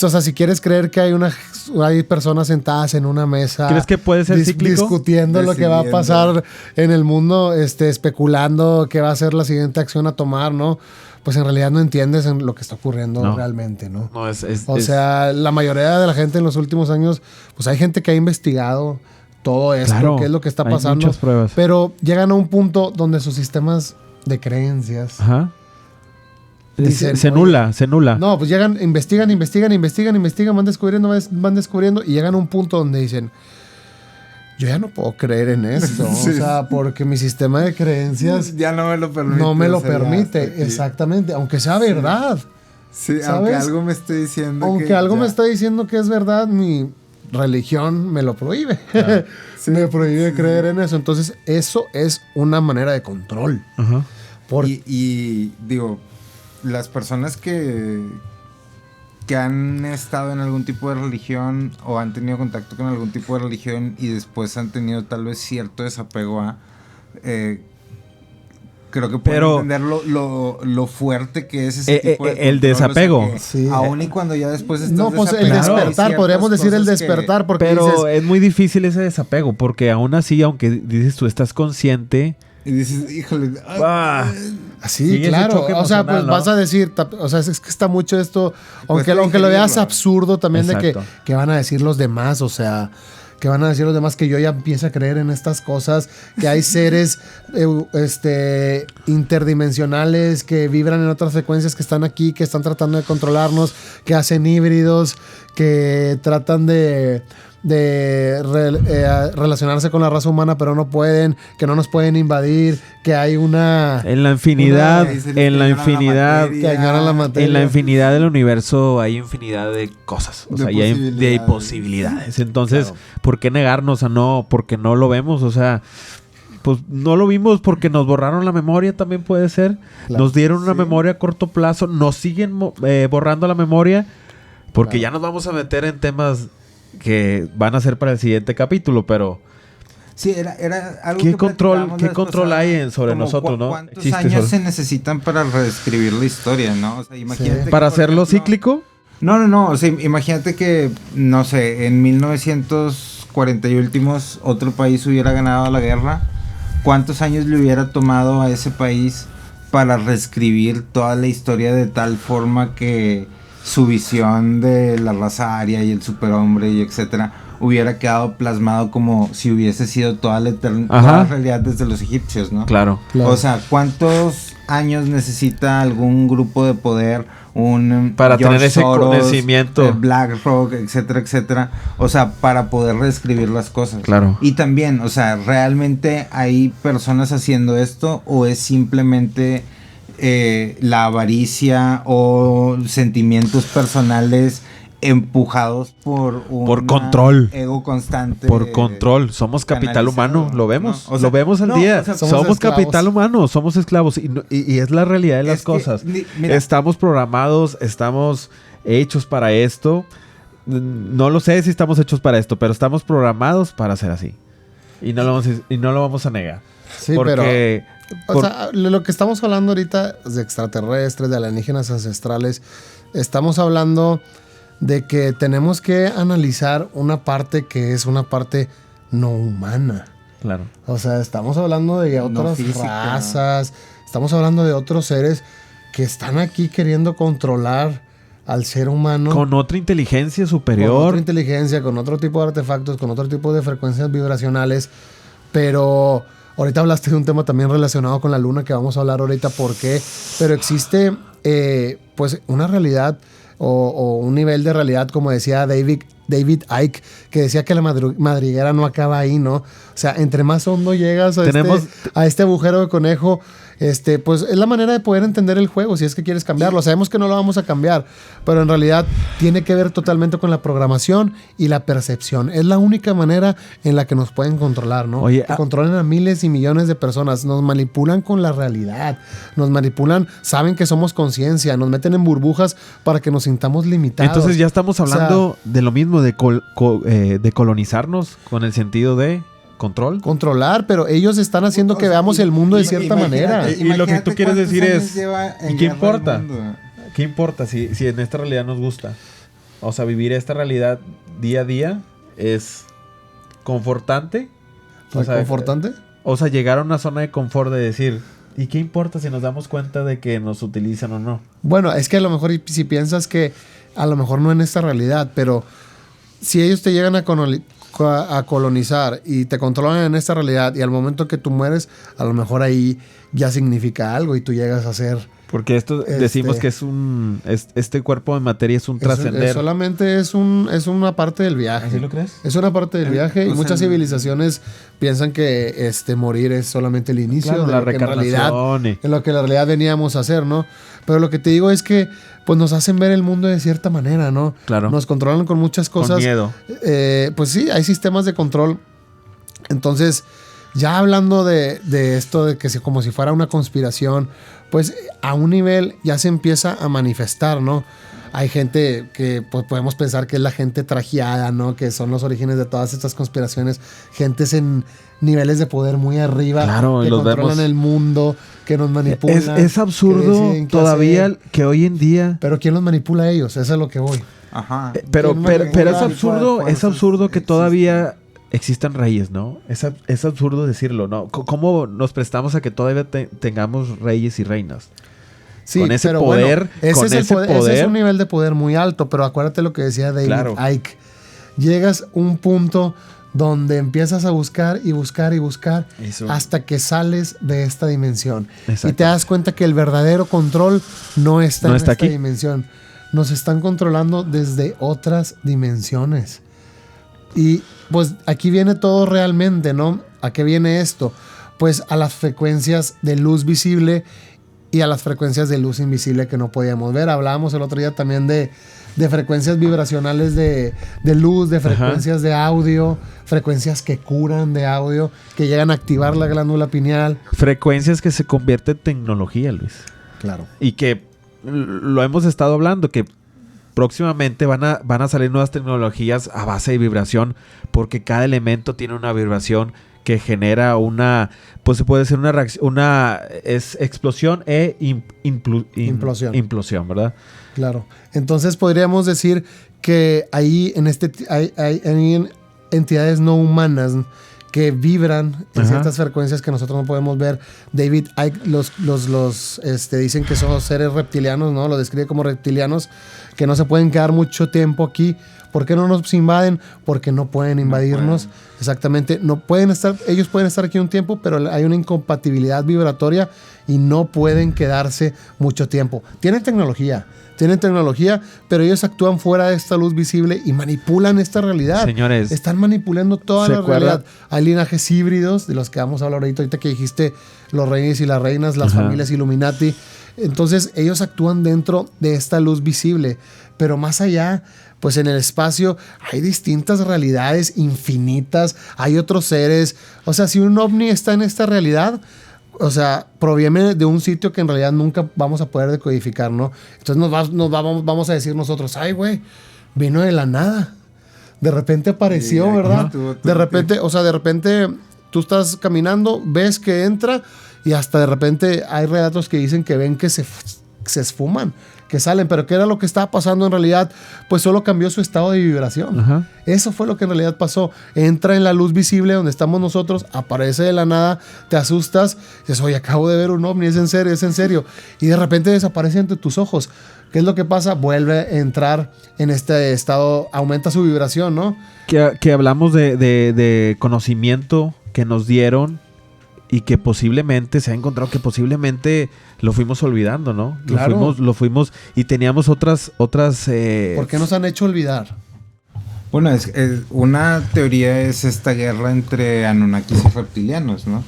o sea, si quieres creer que hay personas sentadas en una mesa. ¿Crees que puede ser cíclico? Discutiendo lo que va a Decidiendo. pasar en el mundo, especulando qué va a ser la siguiente acción a tomar, ¿no? Pues en realidad no entiendes en lo que está ocurriendo No. realmente, ¿no? No, O sea, la mayoría de la gente en los últimos años, pues hay gente que ha investigado todo esto, claro, qué es lo que está hay pasando. muchas pruebas. Pero llegan a un punto donde sus sistemas de creencias... Ajá. Dicen, Se oye, nula. No, pues llegan, investigan, van descubriendo y llegan a un punto donde dicen, yo ya no puedo creer en esto, Sí. o sea, porque mi sistema de creencias Ya no me lo permite. no me lo o sea, ya permite, hasta aquí. exactamente, aunque sea verdad. Sí, ¿sabes? aunque algo me esté diciendo. Aunque que algo ya. me está diciendo que es verdad, mi religión me lo prohíbe. Sí, me prohíbe sí, creer en eso. Entonces, eso es una manera de control. Ajá. Por- Y digo, las personas que han estado en algún tipo de religión o han tenido contacto con algún tipo de religión y después han tenido tal vez cierto desapego a... creo que pueden Pero- entender lo fuerte que es ese tipo de el control, desapego. o sea, que Sí. aún y cuando ya después estás no, pues el desapegado, hay despertar, ciertas podríamos decir el cosas que- despertar, porque Pero dices, es muy difícil ese desapego, porque aún así, aunque dices tú estás consciente, Y dices, híjole... sí, sigue ese claro. choque O sea, pues emocional, ¿no? vas a decir, o sea, es que está mucho esto, aunque, Cuesta aunque lo veas digerirlo. absurdo también de Exacto. que van a decir los demás, o sea, que van a decir los demás que yo ya empiezo a creer en estas cosas, que hay seres interdimensionales que vibran en otras frecuencias que están aquí, que están tratando de controlarnos, que hacen híbridos, que tratan de relacionarse con la raza humana pero no pueden, que no nos pueden invadir, que hay una... en la infinidad, Ahí se les en la ignoran infinidad, materia. Que ignoran la materia. en la infinidad del universo hay infinidad de cosas, o De sea, y hay de posibilidades. posibilidades. Entonces, Claro. ¿por qué negarnos a no? Porque no lo vemos, o sea, pues no lo vimos porque nos borraron la memoria, también puede ser. Claro. Nos dieron una Sí. memoria a corto plazo, nos siguen borrando la memoria, porque Claro. ya nos vamos a meter en temas que van a ser para el siguiente capítulo, pero Sí, era algo ¿Qué que control- platicábamos qué la vez control pasada, hay sobre como nosotros, no? ¿Cuántos Existe años sobre- se necesitan para reescribir la historia, no? O sea, imagínate que, para por hacerlo ejemplo- cíclico, No, o sea, imagínate que, no sé, en 1940 y últimos otro país hubiera ganado la guerra. ¿Cuántos años le hubiera tomado a ese país para reescribir toda la historia de tal forma que su visión de la raza aria y el superhombre y etcétera hubiera quedado plasmado como si hubiese sido toda la Ajá. realidad desde los egipcios, ¿no? claro. Claro. O sea, ¿cuántos años necesita algún grupo de poder, para George tener ese Soros, conocimiento, BlackRock, etcétera, etcétera, o sea, para poder reescribir las cosas. Claro. Y también, o sea, ¿realmente hay personas haciendo esto o es simplemente la avaricia o sentimientos personales empujados por control, ego constante, por control? Somos capital humano, lo vemos, ¿no? O sea, lo vemos al día. o sea, somos capital humano, somos esclavos y es la realidad de las cosas. Mira, estamos programados, estamos hechos para esto. No lo sé si estamos hechos para esto, pero estamos programados para ser así y no lo vamos a negar. Sí, porque pero... O sea, lo que estamos hablando ahorita de extraterrestres, de alienígenas ancestrales, estamos hablando de que tenemos que analizar una parte que es una parte no humana. claro. O sea, estamos hablando de otras física. razas, estamos hablando de otros seres que están aquí queriendo controlar al ser humano. Con otra inteligencia superior. Con otra inteligencia, con otro tipo de artefactos, con otro tipo de frecuencias vibracionales. Pero ahorita hablaste de un tema también relacionado con la luna que vamos a hablar ahorita por qué. Pero existe pues una realidad o un nivel de realidad, como decía David Icke, que decía que la madriguera no acaba ahí, ¿no? O sea, entre más hondo llegas a este agujero de conejo, pues es la manera de poder entender el juego, si es que quieres cambiarlo. Sabemos que no lo vamos a cambiar, pero en realidad tiene que ver totalmente con la programación y la percepción. Es la única manera en la que nos pueden controlar, ¿no? Oye, que controlan a miles y millones de personas, nos manipulan con la realidad, nos manipulan, saben que somos conciencia, nos meten en burbujas para que nos sintamos limitados. Entonces ya estamos hablando de lo mismo, de colonizarnos con el sentido de control. Controlar, pero ellos están haciendo que veamos el mundo de cierta manera. Y lo que tú quieres decir es, ¿y qué importa? Mundo? ¿Qué importa si en esta realidad nos gusta? O sea, vivir esta realidad día a día es confortante. ¿Reconfortante? O sea, llegar a una zona de confort de decir, ¿y qué importa si nos damos cuenta de que nos utilizan o no? Bueno, es que a lo mejor si piensas que a lo mejor no en esta realidad, pero si ellos te llegan a colonizar y te controlan en esta realidad y al momento que tú mueres, a lo mejor ahí ya significa algo y tú llegas a ser... Porque esto decimos que este cuerpo de materia es un trascender. Solamente es una parte del viaje. ¿Así lo crees? Es una parte del viaje y muchas civilizaciones piensan que morir es solamente el inicio, Claro, de la lo que reencarnación. en lo que en realidad veníamos a hacer, ¿no? Pero lo que te digo es que pues nos hacen ver el mundo de cierta manera, ¿no? Claro. Nos controlan con muchas cosas. Con miedo. Pues sí, hay sistemas de control. Entonces, ya hablando de esto de que como si fuera una conspiración, pues a un nivel ya se empieza a manifestar, ¿no? Hay gente que pues, podemos pensar que es la gente trajeada, ¿no? Que son los orígenes de todas estas conspiraciones. Gentes en niveles de poder muy arriba, claro, que los controlan vemos. el mundo, que nos manipulan. Es absurdo que todavía que hoy en día... Pero ¿quién los manipula a ellos? Eso es lo que voy. Ajá. Pero es absurdo, fuerzas es absurdo que existen. todavía existan reyes, ¿no? Es absurdo decirlo, ¿no? ¿Cómo nos prestamos a que todavía tengamos reyes y reinas? Sí, con ese pero poder, bueno, con ese Ese es poder. un nivel de poder muy alto, pero acuérdate lo que decía David Claro. Icke. Llegas a un punto donde empiezas a buscar y buscar y buscar Eso. hasta que sales de esta dimensión. Exacto. Y te das cuenta que el verdadero control no está No en está esta aquí. dimensión. Nos están controlando desde otras dimensiones. Y pues aquí viene todo realmente, ¿no? ¿A qué viene esto? Pues a las frecuencias de luz visible y a las frecuencias de luz invisible que no podíamos ver. Hablábamos el otro día también de frecuencias vibracionales de luz, de frecuencias de audio, frecuencias que curan de audio, que llegan a activar la glándula pineal. Frecuencias que se convierten en tecnología, Luis. Claro. Y que lo hemos estado hablando, que próximamente van a salir nuevas tecnologías a base de vibración, porque cada elemento tiene una vibración que genera pues se puede decir una reacción, es explosión e Implosión. implosión, ¿verdad? Claro. Entonces podríamos decir que ahí hay entidades no humanas que vibran en Ajá. ciertas frecuencias que nosotros no podemos ver. David Icke dicen que son seres reptilianos, ¿no? Lo describe como reptilianos, que no se pueden quedar mucho tiempo aquí. ¿Por qué no nos invaden? Porque no pueden invadirnos. Exactamente. No pueden estar, ellos pueden estar aquí un tiempo, pero hay una incompatibilidad vibratoria y no pueden quedarse mucho tiempo. Tienen tecnología, pero ellos actúan fuera de esta luz visible y manipulan esta realidad. Señores, están manipulando toda la acuerdan? realidad. Hay linajes híbridos, de los que vamos a hablar ahorita que dijiste los reyes y las reinas, las familias Illuminati. Entonces ellos actúan dentro de esta luz visible, pero más allá, pues en el espacio hay distintas realidades infinitas, hay otros seres. O sea, si un ovni está en esta realidad, o sea, proviene de un sitio que en realidad nunca vamos a poder decodificar, ¿no? Entonces vamos a decir nosotros, ay, güey, vino de la nada. De repente apareció, Sí, ¿verdad? De repente tú estás caminando, ves que entra y hasta de repente hay relatos que dicen que ven que se esfuman, que salen, pero ¿qué era lo que estaba pasando en realidad? Pues solo cambió su estado de vibración. Ajá. Eso fue lo que en realidad pasó. Entra en la luz visible donde estamos nosotros, aparece de la nada, te asustas, dices, oye, acabo de ver un ovni, es en serio. Y de repente desaparece ante tus ojos. ¿Qué es lo que pasa? Vuelve a entrar en este estado, aumenta su vibración, ¿no? Que hablamos de conocimiento que nos dieron y que posiblemente se ha encontrado que posiblemente lo fuimos olvidando, ¿no? Claro. Lo fuimos y teníamos otras ¿Por qué nos han hecho olvidar? Bueno, es una teoría es esta guerra entre Anunnakis y reptilianos, ¿no?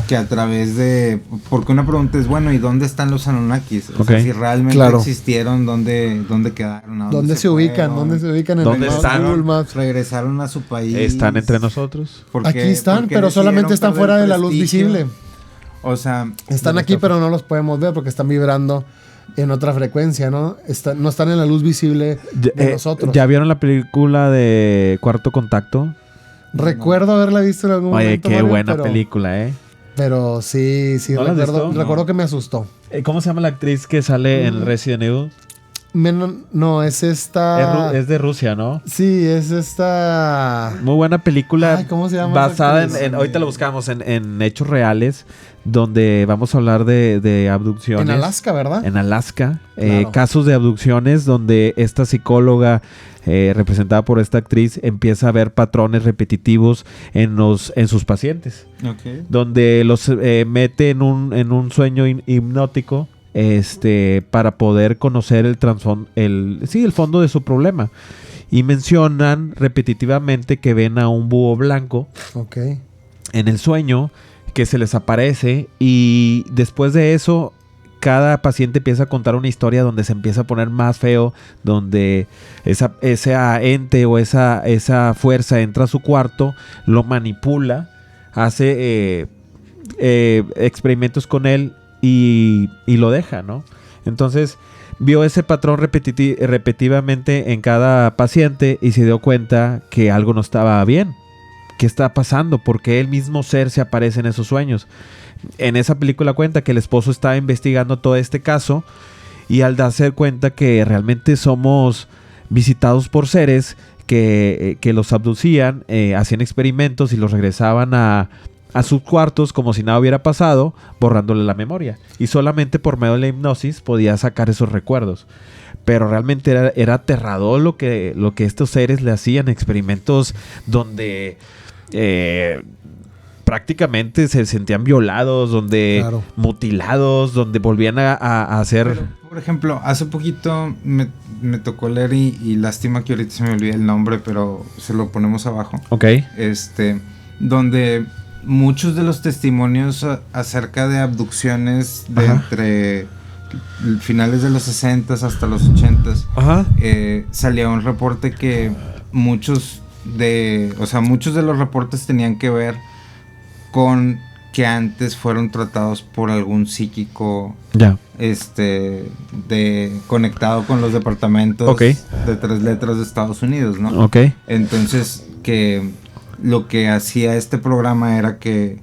Que a través de... Porque una pregunta es, bueno, ¿y dónde están los Anunnakis? O sea, si realmente existieron, ¿dónde quedaron? ¿Dónde se ubican? ¿Dónde se ubican? ¿Dónde están? Google Maps. Regresaron a su país. ¿Están entre nosotros? Aquí están, pero solamente están fuera de la luz visible. O sea... Están aquí, pero no los podemos ver porque están vibrando en otra frecuencia, ¿no? No están en la luz visible de nosotros. ¿Ya vieron la película de Cuarto Contacto? Recuerdo haberla visto en algún momento. Oye, qué buena película, ¿eh? Pero sí, ¿No la has visto? recuerdo que me asustó. ¿Cómo se llama la actriz que sale en Resident Evil? No, es esta... Es de Rusia, ¿no? Sí, es esta... Muy buena película. Ay, ¿cómo se llama? Basada ahorita la buscamos, en hechos reales, donde vamos a hablar de abducciones. En Alaska, ¿verdad? En Alaska. Claro. Casos de abducciones donde esta psicóloga, representada por esta actriz, empieza a ver patrones repetitivos en sus pacientes. Okay. Donde los mete en un sueño hipnótico para poder conocer el fondo de su problema. Y mencionan repetitivamente que ven a un búho blanco en el sueño, que se les aparece, y después de eso cada paciente empieza a contar una historia donde se empieza a poner más feo, donde esa ente o esa fuerza entra a su cuarto, lo manipula, hace experimentos con él y lo deja, ¿no? Entonces vio ese patrón repetitivamente en cada paciente y se dio cuenta que algo no estaba bien. ¿Qué está pasando? Porque el mismo ser se aparece en esos sueños. En esa película cuenta que el esposo estaba investigando todo este caso y al darse cuenta que realmente somos visitados por seres que los abducían, hacían experimentos y los regresaban a sus cuartos como si nada hubiera pasado, borrándole la memoria. Y solamente por medio de la hipnosis podía sacar esos recuerdos. Pero realmente era aterrador lo que estos seres le hacían, experimentos donde prácticamente se sentían violados, donde mutilados, donde volvían a hacer... Pero, por ejemplo, hace poquito me tocó leer y lástima que ahorita se me olvide el nombre, pero se lo ponemos abajo. Ok. Donde muchos de los testimonios acerca de abducciones de entre finales de los 60s hasta los 80s, salía un reporte que muchos de los reportes tenían que ver con que antes fueron tratados por algún psíquico conectado con los departamentos de 3 letras de Estados Unidos, ¿no? Okay. Entonces, que lo que hacía este programa era que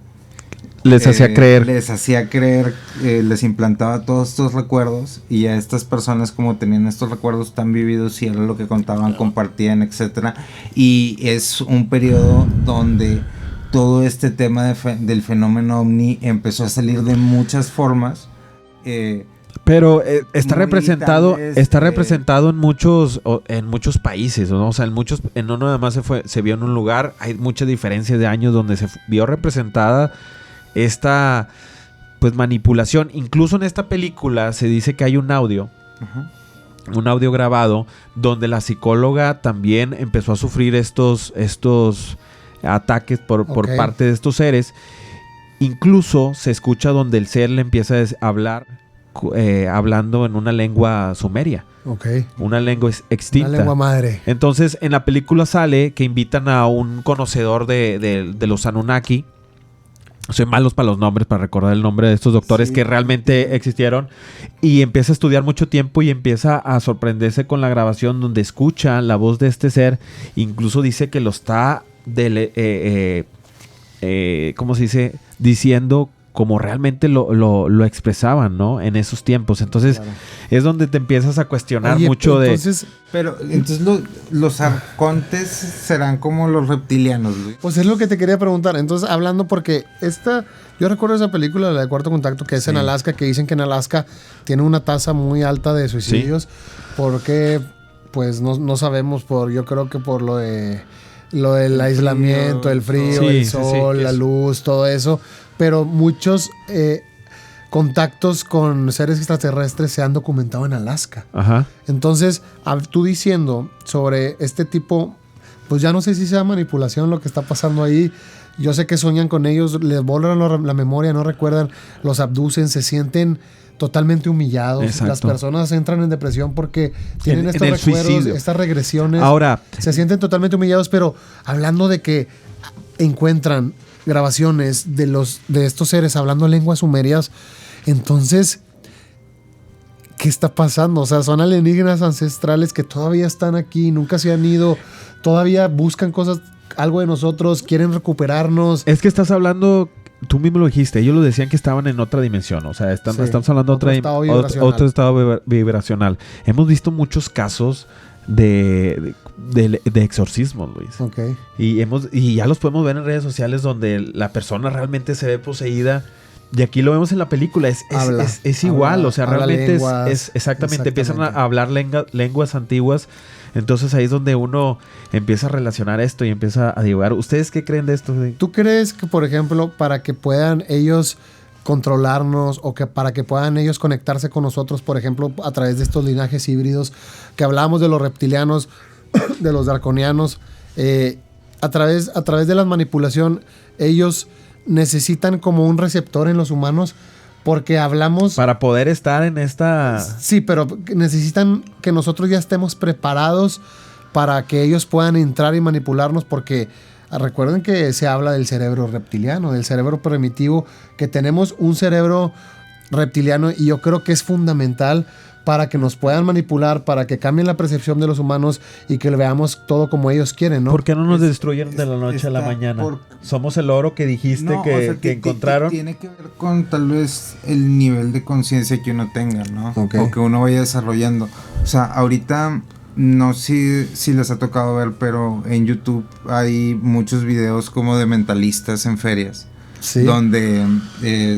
les hacía creer, les implantaba todos estos recuerdos, y a estas personas, como tenían estos recuerdos tan vividos y era lo que contaban, compartían, etcétera. Y es un periodo donde todo este tema del fenómeno ovni empezó a salir de muchas formas. Pero está representado en muchos países, ¿no? O sea, no nada más se vio en un lugar. Hay mucha diferencia de años donde se vio representada esta pues manipulación. Incluso en esta película se dice que hay un audio. Ajá. Un audio grabado donde la psicóloga también empezó a sufrir estos ataques por parte de estos seres. Incluso se escucha donde el ser le empieza a hablar hablando en una lengua sumeria. Ok. Una lengua extinta. Una lengua madre. Entonces en la película sale que invitan a un conocedor de los Anunnaki. Soy malos para los nombres, para recordar el nombre de estos doctores que realmente existieron. Y empieza a estudiar mucho tiempo y empieza a sorprenderse con la grabación donde escucha la voz de este ser. Incluso dice que lo está, ¿cómo se dice? Diciendo como realmente lo expresaban, ¿no? En esos tiempos. Entonces, es donde te empiezas a cuestionar mucho entonces, Pero entonces los arcontes serán como los reptilianos, Luis. Pues es lo que te quería preguntar. Entonces, hablando porque yo recuerdo esa película, la de Cuarto Contacto, que es en Alaska, que dicen que en Alaska tiene una tasa muy alta de suicidios. Porque, pues, no sabemos yo creo que por lo del aislamiento, el frío, el sol, la luz, todo eso. Pero muchos contactos con seres extraterrestres se han documentado en Alaska. Ajá. Entonces, tú diciendo sobre este tipo, pues ya no sé si sea manipulación lo que está pasando ahí. Yo sé que sueñan con ellos, les borran la memoria, no recuerdan, los abducen, se sienten totalmente humillados. Exacto. Las personas entran en depresión porque tienen estos recuerdos, suicidio. estas regresiones. Ahora, se sienten totalmente humillados, pero hablando de que encuentran grabaciones de estos seres hablando lenguas sumerias, entonces, ¿qué está pasando? O sea, son alienígenas ancestrales que todavía están aquí, nunca se han ido, todavía buscan cosas, algo de nosotros, quieren recuperarnos. Es que estás hablando, tú mismo lo dijiste, ellos lo decían que estaban en otra dimensión, o sea, estamos hablando de otro estado vibracional. Hemos visto muchos casos de exorcismo, Luis. Okay. Y ya los podemos ver en redes sociales donde la persona realmente se ve poseída. Y aquí lo vemos en la película. Es igual. O sea, realmente es exactamente. Empiezan a hablar lenguas antiguas. Entonces ahí es donde uno empieza a relacionar esto y empieza a divagar. ¿Ustedes qué creen de esto? ¿Tú crees que, por ejemplo, para que puedan ellos controlarnos o que para que puedan ellos conectarse con nosotros, por ejemplo, a través de estos linajes híbridos, que hablábamos de los reptilianos, de los draconianos, a través de la manipulación, ellos necesitan como un receptor en los humanos? Porque hablamos... Para poder estar en esta... Sí, pero necesitan que nosotros ya estemos preparados para que ellos puedan entrar y manipularnos, porque recuerden que se habla del cerebro reptiliano, del cerebro primitivo, que tenemos un cerebro reptiliano, y yo creo que es fundamental para que nos puedan manipular, para que cambien la percepción de los humanos y que lo veamos todo como ellos quieren, ¿no? ¿Por qué no nos destruyeron de la noche a la mañana? Somos el oro que dijiste que encontraron. Tiene que ver con tal vez el nivel de conciencia que uno tenga, ¿no? Okay. O que uno vaya desarrollando. O sea, ahorita no sé si les ha tocado ver, pero en YouTube hay muchos videos como de mentalistas en ferias. Sí. Donde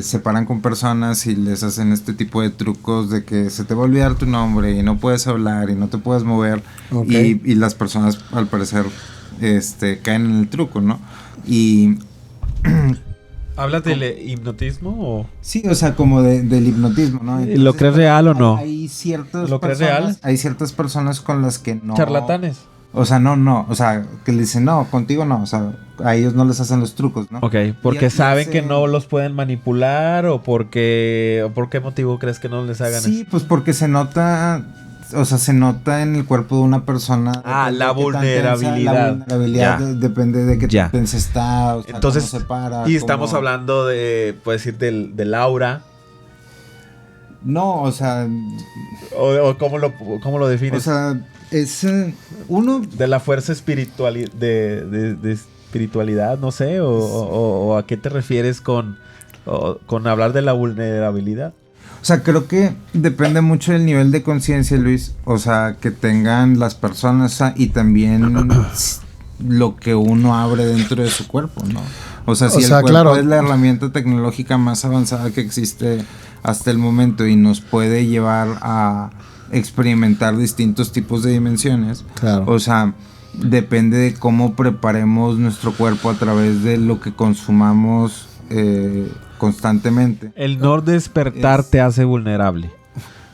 se paran con personas y les hacen este tipo de trucos de que se te va a olvidar tu nombre y no puedes hablar y no te puedes mover. Okay. Y las personas al parecer caen en el truco, ¿no? Y ¿hablas del hipnotismo o...? Sí, o sea, como del hipnotismo, ¿no? Entonces, ¿lo crees real o no? Hay ciertas ¿lo crees real? Hay ciertas personas con las que no... ¿Charlatanes? O sea, no, o sea, que le dicen, no, contigo no, o sea, a ellos no les hacen los trucos, ¿no? Ok, porque saben que no los pueden manipular, o por qué motivo crees que no les hagan eso? Sí, pues porque se nota, o sea, se nota en el cuerpo de una persona. La vulnerabilidad. La vulnerabilidad depende de qué tan tensa está, o sea, entonces, cómo se para. Y estamos hablando de, puedes decir, del aura. No, o sea... O ¿cómo lo defines? O sea... Es uno de la fuerza espiritual de espiritualidad, no sé, o a qué te refieres con hablar de la vulnerabilidad. O sea, creo que depende mucho del nivel de conciencia, Luis, o sea, que tengan las personas, y también lo que uno abre dentro de su cuerpo, ¿no? O sea, si el cuerpo es la herramienta tecnológica más avanzada que existe hasta el momento y nos puede llevar a experimentar distintos tipos de dimensiones. Claro. O sea, depende de cómo preparemos nuestro cuerpo a través de lo que consumamos constantemente. El no despertar te hace vulnerable.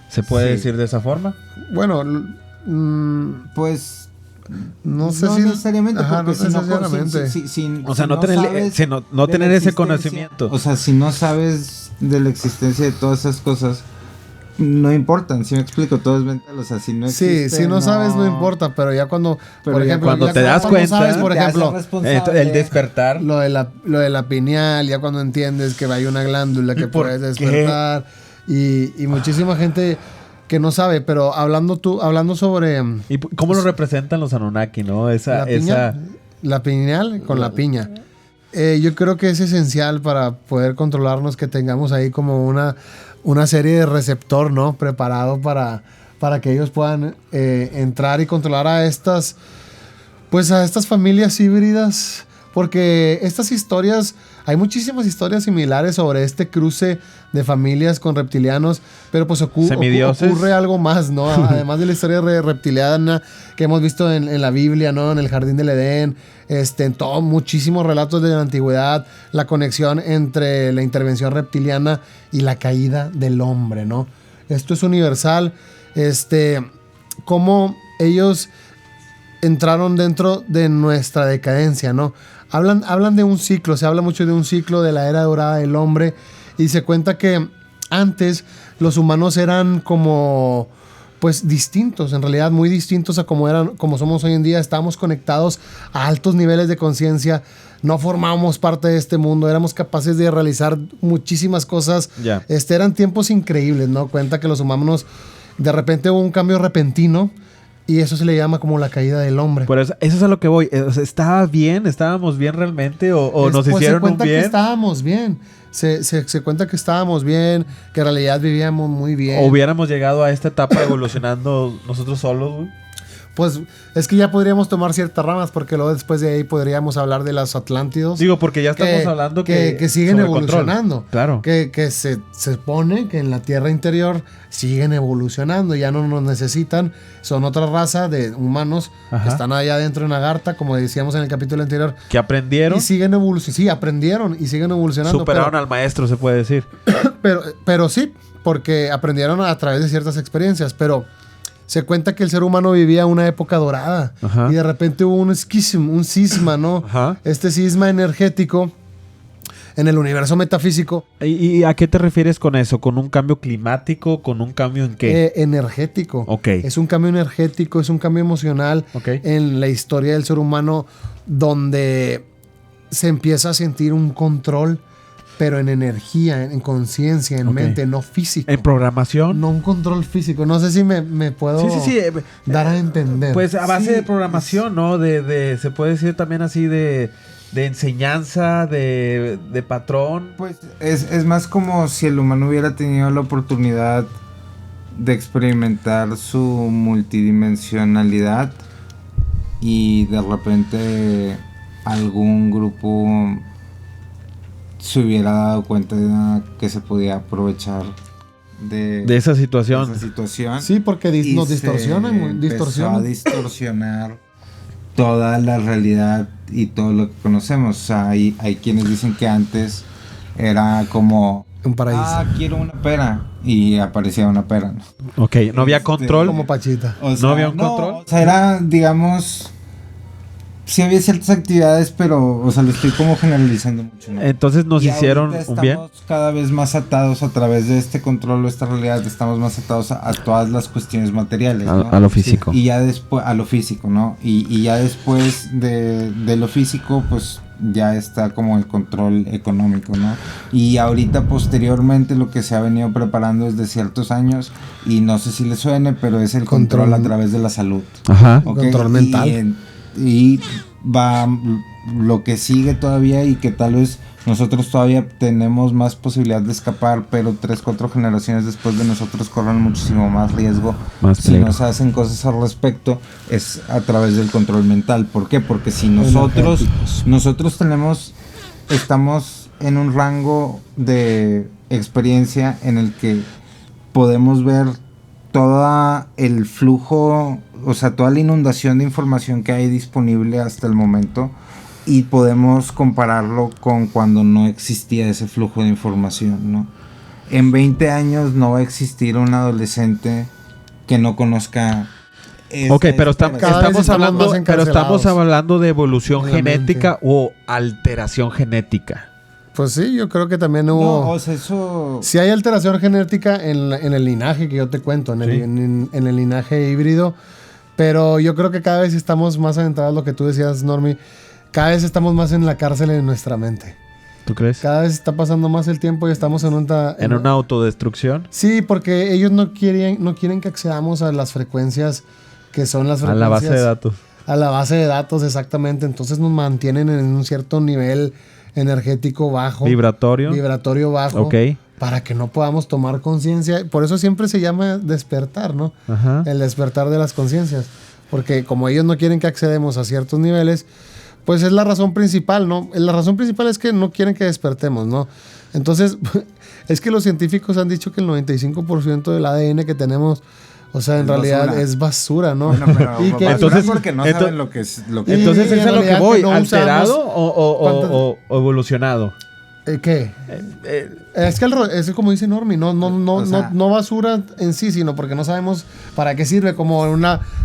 ¿Se puede decir de esa forma? Bueno, pues no sé no si necesariamente, ajá, porque no necesariamente. O sea, no tener ese conocimiento. O sea, si no sabes de la existencia de todas esas cosas, no importan. Si me explico, todo es mental. O sea, si no existe, si no sabes no importa, pero ya cuando, Pero por ya ejemplo, cuando ya te das cuenta, sabes, por te haces ejemplo, responsable. El despertar. lo de la pineal, ya cuando entiendes que hay una glándula que ¿Por puedes qué? despertar y muchísima gente que no sabe, pero hablando sobre ¿Y cómo lo representan los Anunnaki, no? la pineal con la piña. Yo creo que es esencial para poder controlarnos que tengamos ahí como una serie de receptor, ¿no? Preparado para que ellos puedan entrar y controlar a estas familias híbridas. Porque estas historias, hay muchísimas historias similares sobre este cruce de familias con reptilianos, pero pues ocurre algo más, ¿no? Además de la historia reptiliana que hemos visto en la Biblia, ¿no? En el Jardín del Edén, en muchísimos relatos de la antigüedad, la conexión entre la intervención reptiliana y la caída del hombre, ¿no? Esto es universal, cómo ellos entraron dentro de nuestra decadencia, ¿no? Hablan de un ciclo, se habla mucho de un ciclo de la era dorada del hombre y se cuenta que antes los humanos eran como pues distintos, en realidad muy distintos a como somos hoy en día. Estábamos conectados a altos niveles de conciencia, no formábamos parte de este mundo, éramos capaces de realizar muchísimas cosas. Ya. Eran tiempos increíbles, ¿no? Cuenta que los humanos de repente hubo un cambio repentino. Y eso se le llama como la caída del hombre. Pero eso es a lo que voy. O sea, ¿estábamos bien realmente? ¿O nos hicieron un bien? Se cuenta que estábamos bien. Se cuenta que estábamos bien, que en realidad vivíamos muy bien. ¿O hubiéramos llegado a esta etapa evolucionando nosotros solos, güey? Pues es que ya podríamos tomar ciertas ramas, porque luego después de ahí podríamos hablar de los Atlántidos. Digo, porque ya estamos hablando que siguen sobre evolucionando. Control. Claro. Que se supone que en la Tierra interior siguen evolucionando, ya no nos necesitan. Son otra raza de humanos que están allá adentro en Agartha, como decíamos en el capítulo anterior. Que aprendieron. Y siguen evolucionando. Sí, aprendieron y siguen evolucionando. Superaron al maestro, se puede decir. Pero sí, porque aprendieron a través de ciertas experiencias, pero se cuenta que el ser humano vivía una época dorada. Ajá. Y de repente hubo un cisma, ¿no? Ajá. Este cisma energético en el universo metafísico. ¿Y a qué te refieres con eso? ¿Con un cambio climático? ¿Con un cambio en qué? Energético. Ok. Es un cambio energético, es un cambio emocional en la historia del ser humano, donde se empieza a sentir un control, pero en energía, en conciencia, en mente, no físico. ¿En programación? No un control físico. No sé si me puedo dar a entender. Pues a base de programación, ¿no? Se puede decir también así de enseñanza, de patrón. Pues es más como si el humano hubiera tenido la oportunidad de experimentar su multidimensionalidad y de repente algún grupo se hubiera dado cuenta de que se podía aprovechar de esa situación. Sí, porque nos distorsionan. Empezó a distorsionar toda la realidad y todo lo que conocemos. O sea, hay quienes dicen que antes era como un paraíso. Quiero una pera. Y aparecía una pera, ¿no? Ok, no había control. Como Pachita. O sea, no había un control. O sea, era, digamos, sí había ciertas actividades, pero, o sea, lo estoy como generalizando mucho, ¿no? Entonces nos hicieron un bien. Estamos cada vez más atados a través de este control o esta realidad, estamos más atados a todas las cuestiones materiales, ¿no? A lo físico. Sí. Y ya después, a lo físico, ¿no? Y ya después de lo físico, pues ya está como el control económico, ¿no? Y ahorita posteriormente lo que se ha venido preparando desde ciertos años, y no sé si le suene, pero es el control a través de la salud. Ajá. ¿Okay? Control mental. Y va lo que sigue todavía, y que tal vez nosotros todavía tenemos más posibilidad de escapar, pero 3-4 generaciones después de nosotros corren muchísimo más riesgo si no se hacen cosas al respecto, es a través del control mental. ¿Por qué? Porque si nosotros estamos en un rango de experiencia en el que podemos ver todo el flujo, o sea, toda la inundación de información que hay disponible hasta el momento, y podemos compararlo con cuando no existía ese flujo de información, ¿no? En 20 años no va a existir un adolescente que no conozca... pero estamos hablando de evolución genética mente. o alteración genética. Pues sí, yo creo que también hubo... No, o sea, eso... Si hay alteración genética en el linaje que yo te cuento, en el linaje híbrido, pero yo creo que cada vez estamos más adentrados, lo que tú decías, Normi, cada vez estamos más en la cárcel en nuestra mente. ¿Tú crees? Cada vez está pasando más el tiempo y estamos en una autodestrucción. Sí, porque ellos no quieren que accedamos a las frecuencias que son las frecuencias... A la base de datos. A la base de datos, exactamente. Entonces nos mantienen en un cierto nivel energético bajo. Vibratorio bajo. Ok. Para que no podamos tomar conciencia. Por eso siempre se llama despertar, ¿no? Ajá. El despertar de las conciencias. Porque como ellos no quieren que accedemos a ciertos niveles, pues es la razón principal, ¿no? La razón principal es que no quieren que despertemos, ¿no? Entonces, es que los científicos han dicho que el 95% del ADN que tenemos, o sea, en realidad es basura, ¿no? Bueno, pero Y que entonces porque no saben lo que es. Entonces en es a lo que realidad voy, que no ¿alterado usamos- o evolucionado? ¿Qué? Es que es como dice Normi, O sea- no basura en sí, sino porque no sabemos para qué sirve, como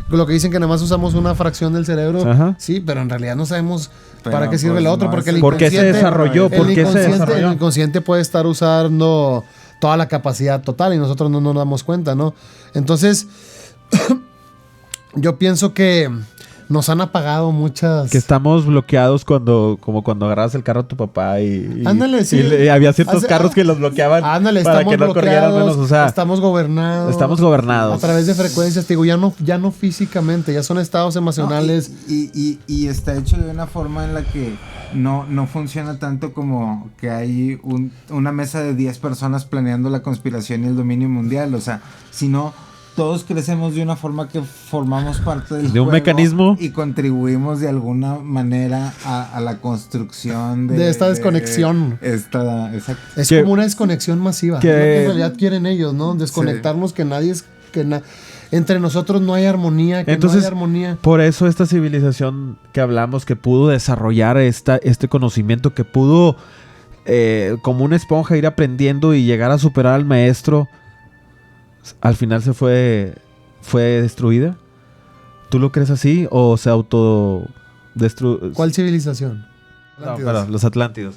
lo que dicen que nada más usamos una fracción del cerebro. Ajá. Sí, pero en realidad no sabemos Pero, para qué sirve pues, lo otro, no porque es- el ¿Por qué se inconsciente- desarrolló? ¿Por qué se desarrolló? El inconsciente puede estar usando toda la capacidad total y nosotros no nos damos cuenta, ¿no? Entonces, yo pienso que nos han apagado muchas... Que estamos bloqueados como cuando agarrabas el carro a tu papá y Ándale, sí. había ciertos carros que los bloqueaban Ándale, para estamos que no corrieran bloqueados, menos. O sea, estamos gobernados. estamos gobernados. A través de frecuencias, te digo, ya no físicamente, ya son estados emocionales. Y está hecho de una forma en la que no funciona tanto como que hay una mesa de 10 personas planeando la conspiración y el dominio mundial, o sea, sino todos crecemos de una forma que formamos parte del De un juego mecanismo. y contribuimos de alguna manera a la construcción De esta desconexión. Exacto. Es que- como una desconexión masiva. que- Es lo que en realidad quieren ellos, ¿no? Desconectarnos, que nadie es... entre nosotros no hay armonía, que Entonces, no hay armonía. por eso esta civilización que hablamos, que pudo desarrollar este conocimiento, que pudo como una esponja ir aprendiendo y llegar a superar al maestro, al final se fue destruida. ¿Tú lo crees así o se autodestruyó? ¿Cuál civilización? No, perdón, los Atlántidos.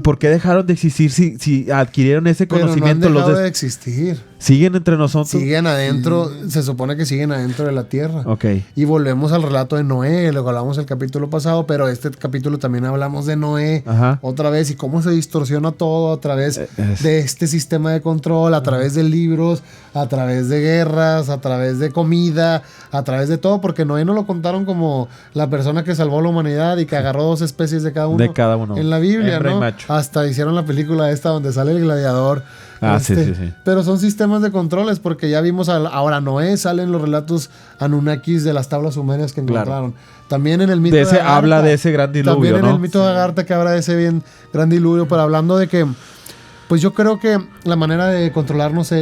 ¿Por qué dejaron de existir si adquirieron ese Pero conocimiento? no han dejado de existir. ¿Siguen entre nosotros? Siguen adentro, se supone que siguen adentro de la tierra. Ok. Y volvemos al relato de Noé, lo que hablamos el capítulo pasado, pero este capítulo también hablamos de Noé Ajá. otra vez y cómo se distorsiona todo a través de este sistema de control, a través de libros, a través de guerras, a través de comida, a través de todo, porque Noé no lo contaron como la persona que salvó la humanidad y que agarró 2 especies de cada uno. De cada uno. En la Biblia, Hembra y ¿no? macho. Hasta hicieron la película esta donde sale el gladiador. Ah, sí. Pero son sistemas de controles, porque ya vimos ahora Noé, salen los relatos Anunnakis de las tablas sumerias que Claro. encontraron. También en el mito De ese Agartha, habla de ese gran diluvio, también en ¿no? el mito de Agartha que habla de ese bien gran diluvio, pero hablando de que, pues yo creo que la manera de controlarnos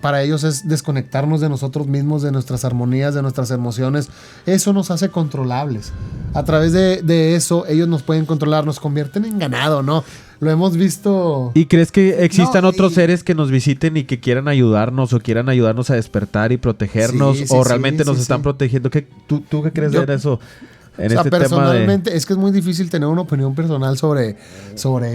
para ellos es desconectarnos de nosotros mismos, de nuestras armonías, de nuestras emociones. Eso nos hace controlables. A través de eso ellos nos pueden controlar, nos convierten en ganado, ¿no? Lo hemos visto... ¿Y crees que existan No, otros seres que nos visiten y que quieran ayudarnos o quieran ayudarnos a despertar y protegernos? Sí, ¿O sí, realmente sí, nos sí, están sí. protegiendo? ¿Tú qué crees Yo- de eso? En O sea, este tema de... personalmente, es que es muy difícil tener una opinión personal sobre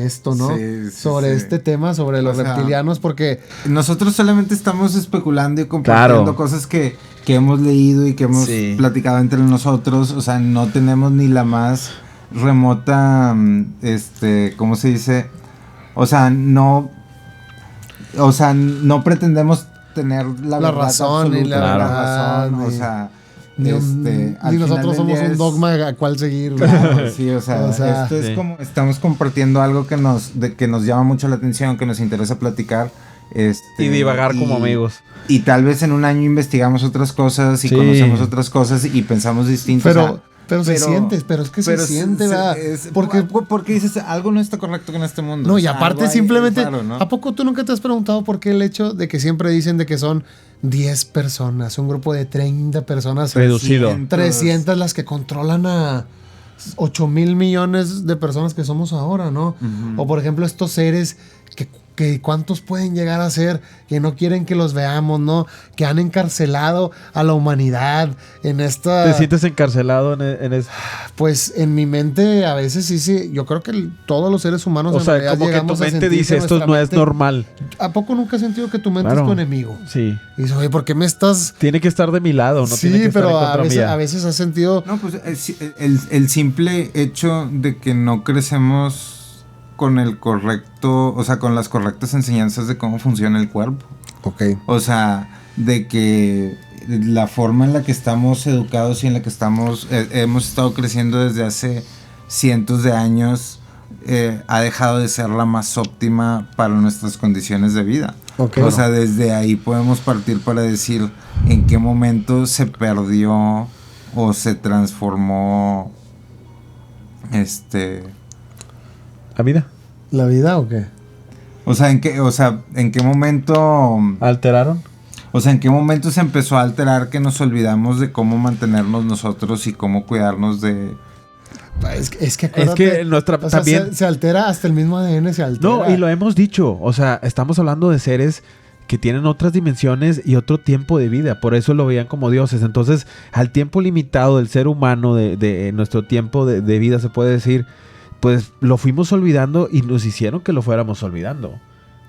esto, ¿no? Sí, sobre sí. este tema, sobre los O sea, reptilianos, porque Nosotros solamente estamos especulando y compartiendo Claro. cosas que hemos leído y que hemos Sí. platicado entre nosotros. O sea, no tenemos ni la más remota, ¿cómo se dice? O sea, no pretendemos tener la La verdad razón y absoluta, la la verdad, razón, o ni- sea, ni al final nosotros del somos día un es- dogma a cuál seguir. Claro, sí, o sea, O sea, esto es sí. como estamos compartiendo algo que nos llama mucho la atención, que nos interesa platicar. Y divagar como amigos. Y tal vez en un año investigamos otras cosas y Sí. conocemos otras cosas y pensamos distinto. Pero se siente, pero es que se siente, ¿verdad? Porque dices, algo no está correcto con este mundo. No, O y sea, aparte algo hay simplemente, raro, ¿no? ¿a poco tú nunca te has preguntado por qué el hecho de que siempre dicen de que son 10 personas, un grupo de 30 personas, Reducido. 300 las que controlan 8,000 millones de personas que somos ahora, ¿no? O por ejemplo estos seres que cuántos pueden llegar a ser, que no quieren que los veamos, ¿no? Que han encarcelado a la humanidad en esta... ¿Te sientes encarcelado en esto? Pues en mi mente a veces sí, yo creo que todos los seres humanos O en sea, realidad como que tu llegamos a mente sentir dice, que esto nuestra no es mente- normal. ¿A poco nunca has sentido que tu mente Claro. es tu enemigo? Sí. Y dices, oye, ¿por qué me estás...? Tiene que estar de mi lado, no tiene Sí, que estar en pero contra mía. a veces has sentido... No, pues el simple hecho de que no crecemos con el correcto, o sea, con las correctas enseñanzas de cómo funciona el cuerpo. Ok. O sea, de que la forma en la que estamos educados y en la que estamos, hemos estado creciendo desde hace cientos de años, ha dejado de ser la más óptima para nuestras condiciones de vida. Ok. O sea, desde ahí podemos partir para decir en qué momento se perdió o se transformó ¿La vida? ¿La vida o qué? en qué momento, ¿Alteraron? o sea, en qué momento se empezó a alterar que nos olvidamos de cómo mantenernos nosotros y cómo cuidarnos de... Es que acuérdate, nuestra o sea, también... se altera, hasta el mismo ADN se altera. No, y lo hemos dicho. O sea, estamos hablando de seres que tienen otras dimensiones y otro tiempo de vida. Por eso lo veían como dioses. Entonces, al tiempo limitado del ser humano, de nuestro tiempo de vida, se puede decir, pues lo fuimos olvidando y nos hicieron que lo fuéramos olvidando.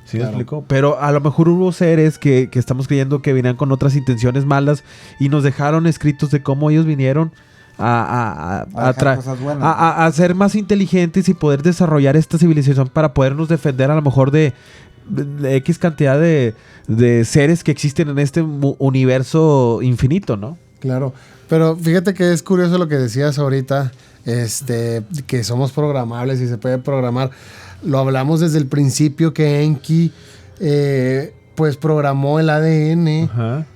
¿Sí me Claro. explico? Pero a lo mejor hubo seres que estamos creyendo que venían con otras intenciones malas y nos dejaron escritos de cómo ellos vinieron a dejar cosas buenas. a ser más inteligentes y poder desarrollar esta civilización para podernos defender a lo mejor de X cantidad de seres que existen en este universo infinito, ¿no? Claro, pero fíjate que es curioso lo que decías ahorita, que somos programables y se puede programar. Lo hablamos desde el principio que Enki pues programó el ADN Ajá.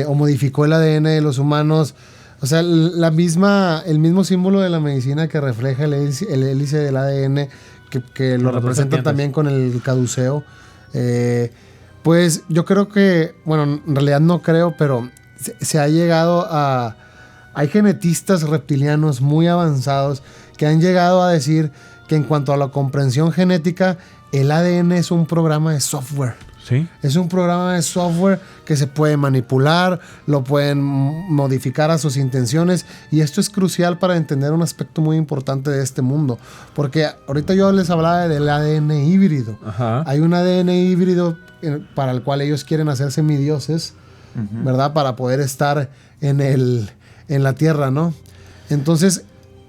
o modificó el ADN de los humanos. O sea, el mismo símbolo de la medicina que refleja el hélice del ADN, que lo Con las dos representan serpientes. también con el caduceo. Pues yo creo que, bueno, en realidad no creo, pero se ha llegado a... Hay genetistas reptilianos muy avanzados que han llegado a decir que en cuanto a la comprensión genética, el ADN es un programa de software. Sí. Es un programa de software que se puede manipular, lo pueden modificar a sus intenciones, y esto es crucial para entender un aspecto muy importante de este mundo, porque ahorita yo les hablaba del ADN híbrido. Ajá. Hay un ADN híbrido para el cual ellos quieren hacer semidioses, ¿verdad? Para poder estar en la Tierra, ¿no? Entonces,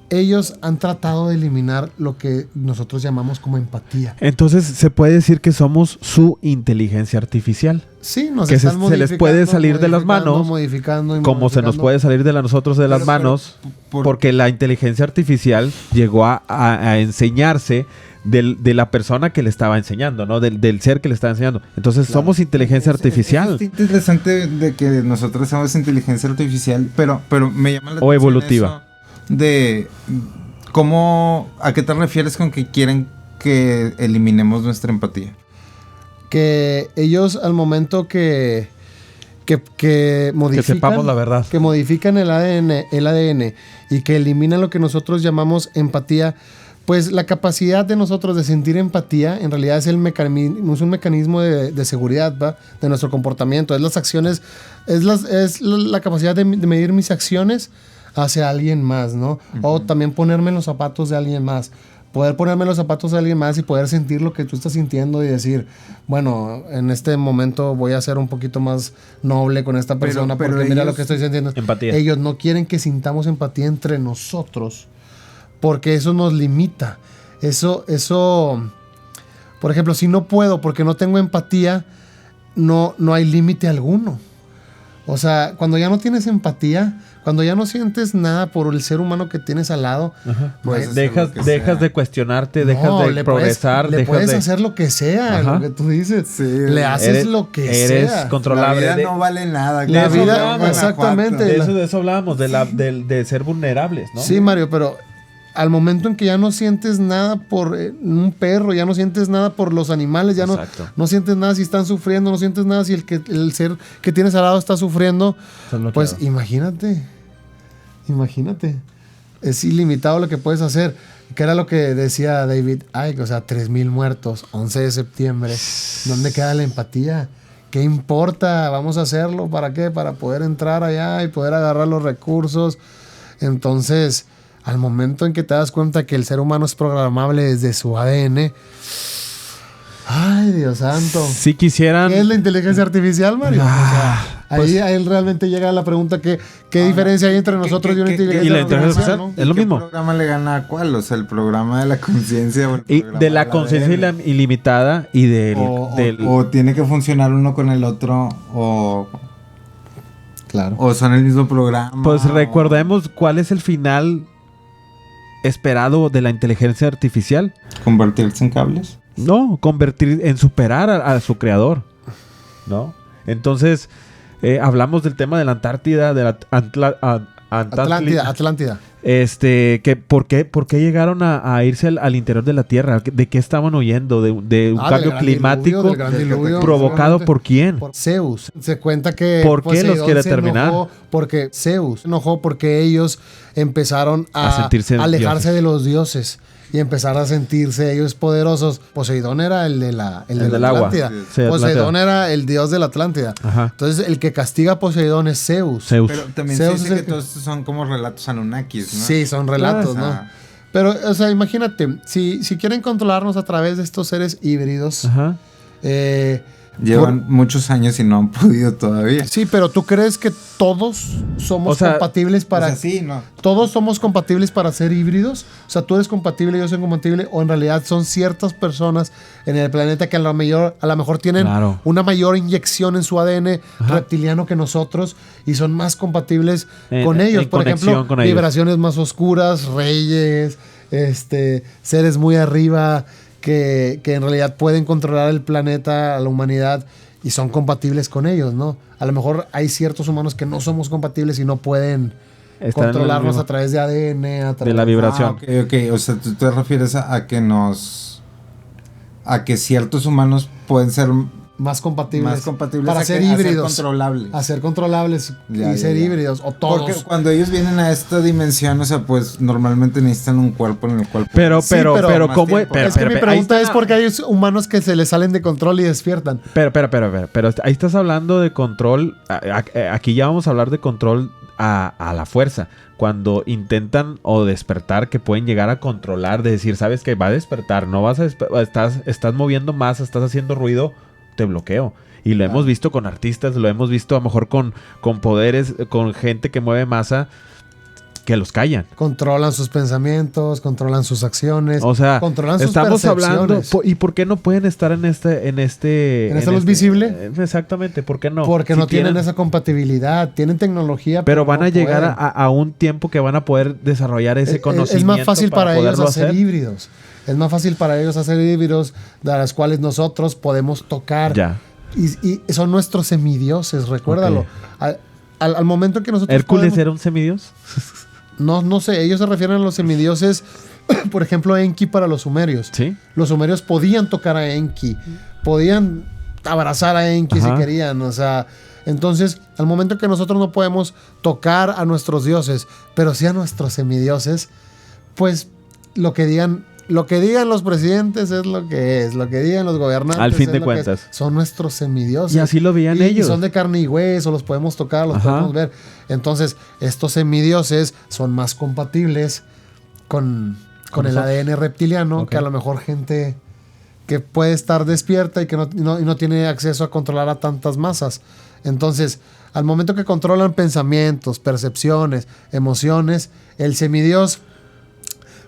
ellos han tratado de eliminar lo que nosotros llamamos como empatía. Entonces, se puede decir que somos su inteligencia artificial. Sí, nos Que están se les puede salir de las manos, modificando y como se nos modificando. puede salir de nosotros de las Pero, manos, porque la inteligencia artificial llegó a enseñarse de la persona que le estaba enseñando, ¿no? Del ser que le estaba enseñando. Entonces, somos inteligencia artificial. Es interesante de que nosotros somos inteligencia artificial, pero me llama la O atención evolutiva. eso de cómo, ¿a qué te refieres con que quieren que eliminemos nuestra empatía? Que ellos al momento que modifican, Que sepamos la verdad. que modifican el ADN y que eliminan lo que nosotros llamamos empatía, pues la capacidad de nosotros de sentir empatía en realidad es un mecanismo de seguridad, ¿va? De nuestro comportamiento, es las acciones, es la capacidad de medir mis acciones hacia alguien más, ¿no? O también ponerme en los zapatos de alguien más. Poder ponerme en los zapatos de alguien más y poder sentir lo que tú estás sintiendo y decir, bueno, en este momento voy a ser un poquito más noble con esta persona pero porque mira ellos- lo que estoy sintiendo. Empatía. Ellos no quieren que sintamos empatía entre nosotros porque eso nos limita. Eso, por ejemplo, si no puedo porque no tengo empatía, no hay límite alguno. O sea, cuando ya no tienes empatía, cuando ya no sientes nada por el ser humano que tienes al lado, Ajá. Puedes hacer Dejas, lo que dejas sea. de cuestionarte, no, dejas de le progresar, le dejas puedes de... hacer lo que sea, Ajá. lo que tú dices. Sí, le haces lo que eres sea. controlable. La vida De- no vale nada. La Eso vida- hablábamos, exactamente. Guanajuato. de eso hablábamos, de ser vulnerables, ¿no? Sí, Mario, pero al momento en que ya no sientes nada por un perro, ya no sientes nada por los animales, ya Exacto. no sientes nada si están sufriendo, no sientes nada si el ser que tienes al lado está sufriendo, Estás bloqueado. pues imagínate. Es ilimitado lo que puedes hacer. Que era lo que decía David Icke, o sea, 3,000 muertos, 11 de septiembre. ¿Dónde queda la empatía? ¿Qué importa? Vamos a hacerlo. ¿Para qué? Para poder entrar allá y poder agarrar los recursos. Entonces, al momento en que te das cuenta que el ser humano es programable desde su ADN... Ay, Dios santo. Si quisieran... ¿Qué es la inteligencia artificial, Mario? Ahí realmente llega la pregunta ¿qué diferencia hay entre nosotros y una inteligencia artificial? ¿no? Es lo mismo. ¿Qué programa le gana a cuál? O sea, el programa de la conciencia. Y de la conciencia ilimitada y del... O tiene que funcionar uno con el otro, Claro. O son el mismo programa. Pues recordemos cuál es el final esperado de la inteligencia artificial. ¿Convertirse en cables? No, superar a su creador, ¿no? Entonces, hablamos del tema de la Antártida, de la Atlántida. Que ¿por qué llegaron a irse al interior de la Tierra? ¿De qué estaban huyendo? ¿De un cambio climático provocado por quién? Por Zeus. Se cuenta que ¿Por qué los quiere terminar? Porque Zeus se enojó porque ellos empezaron a alejarse de los dioses. Y empezar a sentirse ellos poderosos. Poseidón era el de la Atlántida. Agua. Sí, Poseidón era el dios de la Atlántida. Ajá. Entonces, el que castiga a Poseidón es Zeus. Pero también Zeus se dice es que todos estos son como relatos anunnakis, ¿no? Sí, son relatos, ¿no? Pero, o sea, imagínate, si quieren controlarnos a través de estos seres híbridos, Ajá. Llevan muchos años y no han podido todavía. Sí, pero ¿tú crees que todos somos compatibles para... O sea, sí, ¿no? ¿Todos somos compatibles para ser híbridos? O sea, tú eres compatible, yo soy compatible, o en realidad son ciertas personas en el planeta que a lo mejor tienen una mayor inyección en su ADN reptiliano que nosotros y son más compatibles con ellos. Por ejemplo, vibraciones más oscuras, reyes, seres muy arriba... Que en realidad pueden controlar el planeta, a la humanidad, y son compatibles con ellos, ¿no? A lo mejor hay ciertos humanos que no somos compatibles y no pueden controlarnos a través de ADN, a través de la vibración. Ok. O sea, tú te refieres a que ciertos humanos pueden ser más compatibles para ser híbridos, a ser controlables y ser híbridos, o todos. Porque cuando ellos vienen a esta dimensión, o sea, pues normalmente necesitan un cuerpo en el cual pero ¿cómo es? Es que mi pregunta es porque hay humanos que se les salen de control y despiertan. Pero ahí estás hablando de control. Aquí ya vamos a hablar de control a la fuerza. Cuando intentan o despertar, que pueden llegar a controlar, de decir, sabes que va a despertar, no vas a estás moviendo más, estás haciendo ruido, te bloqueo. Y lo hemos visto con artistas, lo hemos visto a lo mejor con poderes, con gente que mueve masa, que los callan. Controlan sus pensamientos, controlan sus acciones, o sea, controlan sus estamos hablando, percepciones. ¿y por qué no pueden estar en esta luz visible? Exactamente, ¿por qué no? Porque no tienen esa compatibilidad, tienen tecnología, pero van a llegar a un tiempo que van a poder desarrollar ese conocimiento. Es más fácil para ellos hacer híbridos. Es más fácil para ellos hacer híbridos, de las cuales nosotros podemos tocar. Ya. Y son nuestros semidioses, recuérdalo. Okay. Al momento en que nosotros ¿Hércules era un semidios? No sé, ellos se refieren a los semidioses, por ejemplo, Enki para los sumerios. ¿Sí? Los sumerios podían tocar a Enki, podían abrazar a Enki si querían, o sea... Entonces, al momento que nosotros no podemos tocar a nuestros dioses, pero sí a nuestros semidioses, pues lo que digan los presidentes es lo que es, lo que digan los gobernantes al fin es de lo cuentas. Que es. Son nuestros semidioses. Y así lo veían ellos. Y son de carne y hueso, los podemos tocar, los podemos ver. Entonces, estos semidioses son más compatibles con el ADN reptiliano que a lo mejor gente que puede estar despierta y que no tiene acceso a controlar a tantas masas. Entonces, al momento que controlan pensamientos, percepciones, emociones, el semidios,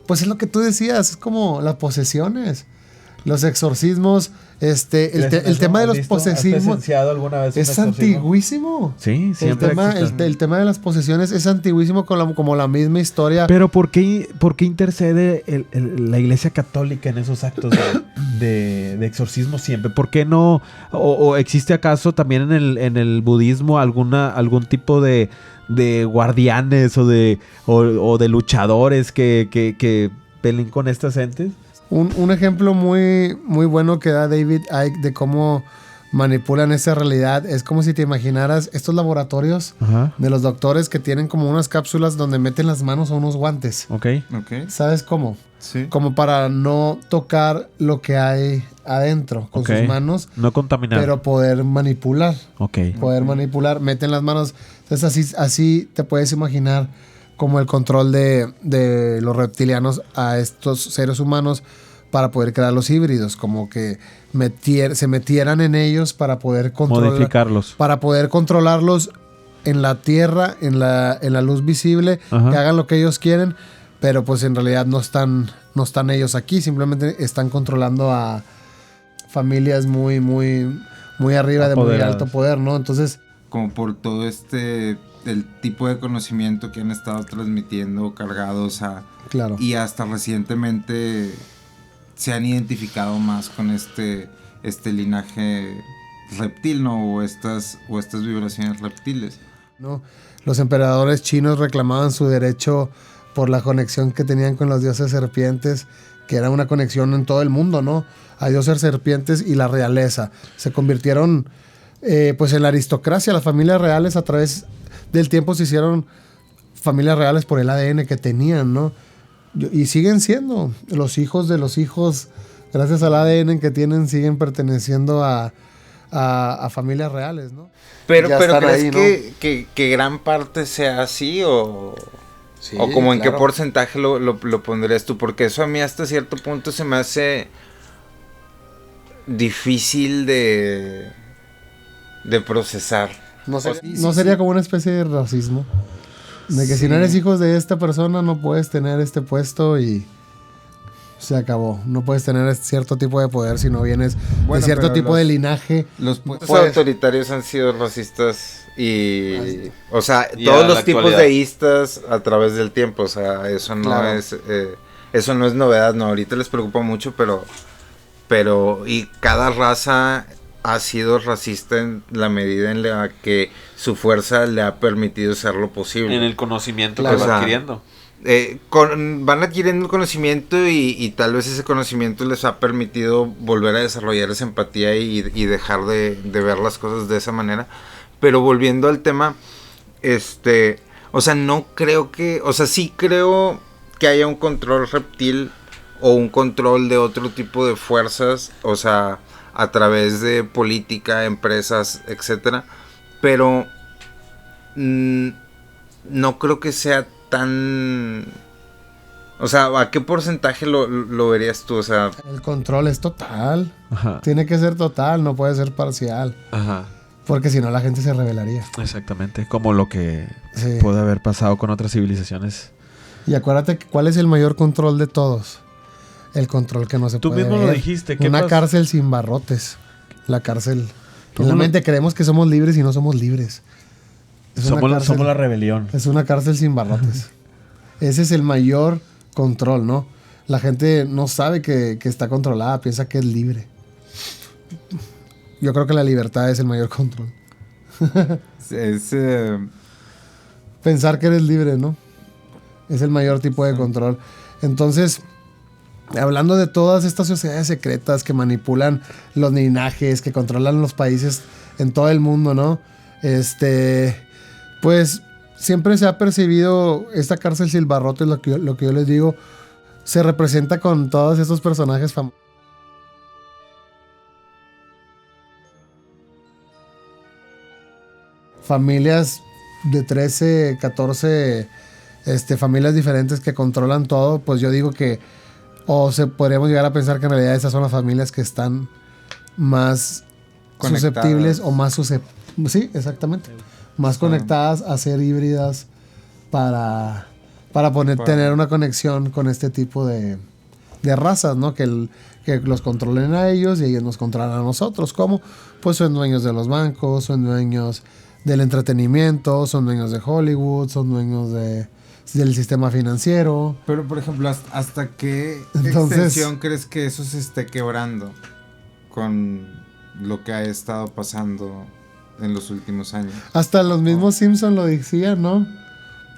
pues es lo que tú decías, es como las posesiones, los exorcismos, el tema de los posesivos es antiguísimo. Sí, siempre el tema de las posesiones es antiguísimo como la misma historia. Pero ¿por qué intercede la Iglesia Católica en esos actos de exorcismo siempre? ¿Por qué no? ¿O existe acaso también en el budismo algún tipo de guardianes o de luchadores que peleen con estas entes? Un ejemplo muy, muy bueno que da David Icke de cómo manipulan esa realidad. Es como si te imaginaras estos laboratorios Ajá. de los doctores que tienen como unas cápsulas donde meten las manos o unos guantes. Ok. Ok. ¿Sabes cómo? Sí. Como para no tocar lo que hay adentro con Ok. sus manos, No contaminar. pero poder manipular. Ok. Poder manipular, meten las manos. Entonces así te puedes imaginar como el control de los reptilianos a estos seres humanos para poder crear los híbridos, como que se metieran en ellos para poder Modificarlos. para poder controlarlos en la tierra, en la luz visible, Ajá. que hagan lo que ellos quieren, pero pues en realidad no están ellos aquí, simplemente están controlando a familias muy arriba de muy Apoderadas. alto poder, ¿no? Entonces, Como por todo el tipo de conocimiento que han estado transmitiendo, cargados a... claro. Y hasta recientemente se han identificado más con este linaje reptil, ¿no? O estas vibraciones reptiles. ¿No? Los emperadores chinos reclamaban su derecho por la conexión que tenían con los dioses serpientes, que era una conexión en todo el mundo, ¿no? A dioses serpientes y la realeza. Se convirtieron pues en la aristocracia, las familias reales a través del tiempo se hicieron familias reales por el ADN que tenían, ¿no? Y siguen siendo los hijos de los hijos, gracias al ADN que tienen, siguen perteneciendo a familias reales, ¿no? Pero Ya ¿crees están ahí, ¿no? que gran parte sea así o Sí, como en qué claro. porcentaje lo pondrías tú? Porque eso a mí hasta cierto punto se me hace difícil de procesar. No sería, Sí, no sí, sería sí. como una especie de racismo. De que si Sí. no eres hijos de esta persona no puedes tener este puesto y se acabó. No puedes tener cierto tipo de poder si no vienes Bueno, de cierto pero tipo de linaje. Los Los Pues- autoritarios han sido racistas y... O sea, Y todos a los la tipos actualidad. de istas a través del tiempo. O sea, eso no Claro. es... eso no es novedad, no. Ahorita les preocupa mucho, pero... Y cada raza ha sido racista en la medida en la que su fuerza le ha permitido ser lo posible. En el conocimiento Claro. que O sea, va adquiriendo. Van adquiriendo el conocimiento y tal vez ese conocimiento les ha permitido volver a desarrollar esa empatía y dejar de ver las cosas de esa manera. Pero volviendo al tema, o sea, no creo que, o sea, sí creo que haya un control reptil o un control de otro tipo de fuerzas, o sea, a través de política, empresas, etcétera, pero no creo que sea tan... O sea, ¿a qué porcentaje lo verías tú? O sea, El control es total. Ajá. Tiene que ser total, no puede ser parcial. Ajá. Porque si no la gente se rebelaría. Exactamente. Como lo que Sí. puede haber pasado con otras civilizaciones. Y acuérdate que ¿cuál es el mayor control de todos? El control que no se Tú puede mismo lo ver. dijiste, ¿qué Una pasa? cárcel sin barrotes. La cárcel. En la ¿Cómo lo- mente creemos que somos libres y no somos libres. Es una Somos, cárcel- somos la rebelión. Es una cárcel sin barrotes. Ese es el mayor control, ¿no? La gente no sabe que está controlada, piensa que es libre. Yo creo que la libertad es el mayor control. Es, Pensar que eres libre, ¿no? Es el mayor tipo de control. Entonces, hablando de todas estas sociedades secretas que manipulan los linajes, que controlan los países en todo el mundo, ¿no? Pues siempre se ha percibido esta cárcel sin barrotes, lo que yo les digo, se representa con todos estos personajes famosos. Familias de 13, 14 familias diferentes que controlan todo, pues yo digo que podríamos llegar a pensar que en realidad esas son las familias que están más Conectadas. susceptibles o más sí, exactamente, más conectadas a ser híbridas para tener una conexión con este tipo de razas, ¿no? Que los controlen a ellos y ellos nos controlan a nosotros. ¿Cómo? Pues son dueños de los bancos, son dueños del entretenimiento, son dueños de Hollywood, son dueños del sistema financiero. pero, por ejemplo, ¿hasta qué Entonces- extensión crees que eso se esté quebrando con lo que ha estado pasando en los últimos años? Hasta los mismos Simpson lo decían, ¿no?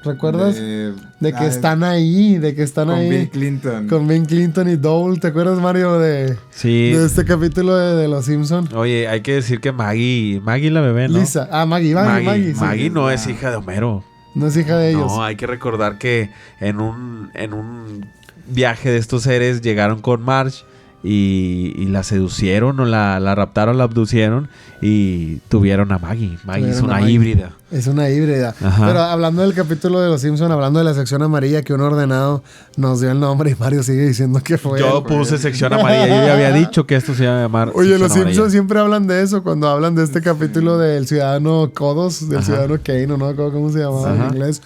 ¿Recuerdas? De que están ahí, con ahí. Bill Clinton. Con Bill Clinton y Dole. ¿Te acuerdas, Mario, de este capítulo de Los Simpson? Oye, hay que decir que Maggie la bebé, ¿no? Lisa. Maggie. Sí. Maggie no es hija de Homero. No es hija de ellos. No, hay que recordar que en un viaje de estos seres llegaron con Marge y la seducieron o la raptaron, la abducieron y tuvieron a Maggie. Maggie es una híbrida. Es una híbrida. Ajá. Pero hablando del capítulo de Los Simpson, hablando de la sección amarilla que un ordenado nos dio el nombre y Mario sigue diciendo que fue. Yo puse sección amarilla. Yo ya había dicho que esto se iba a llamar. Oye, Los Simpson Simpsons siempre hablan de eso cuando hablan de este capítulo del ciudadano Kodos, del Ajá. ciudadano Kane, o no, ¿cómo se llamaba Ajá. en inglés?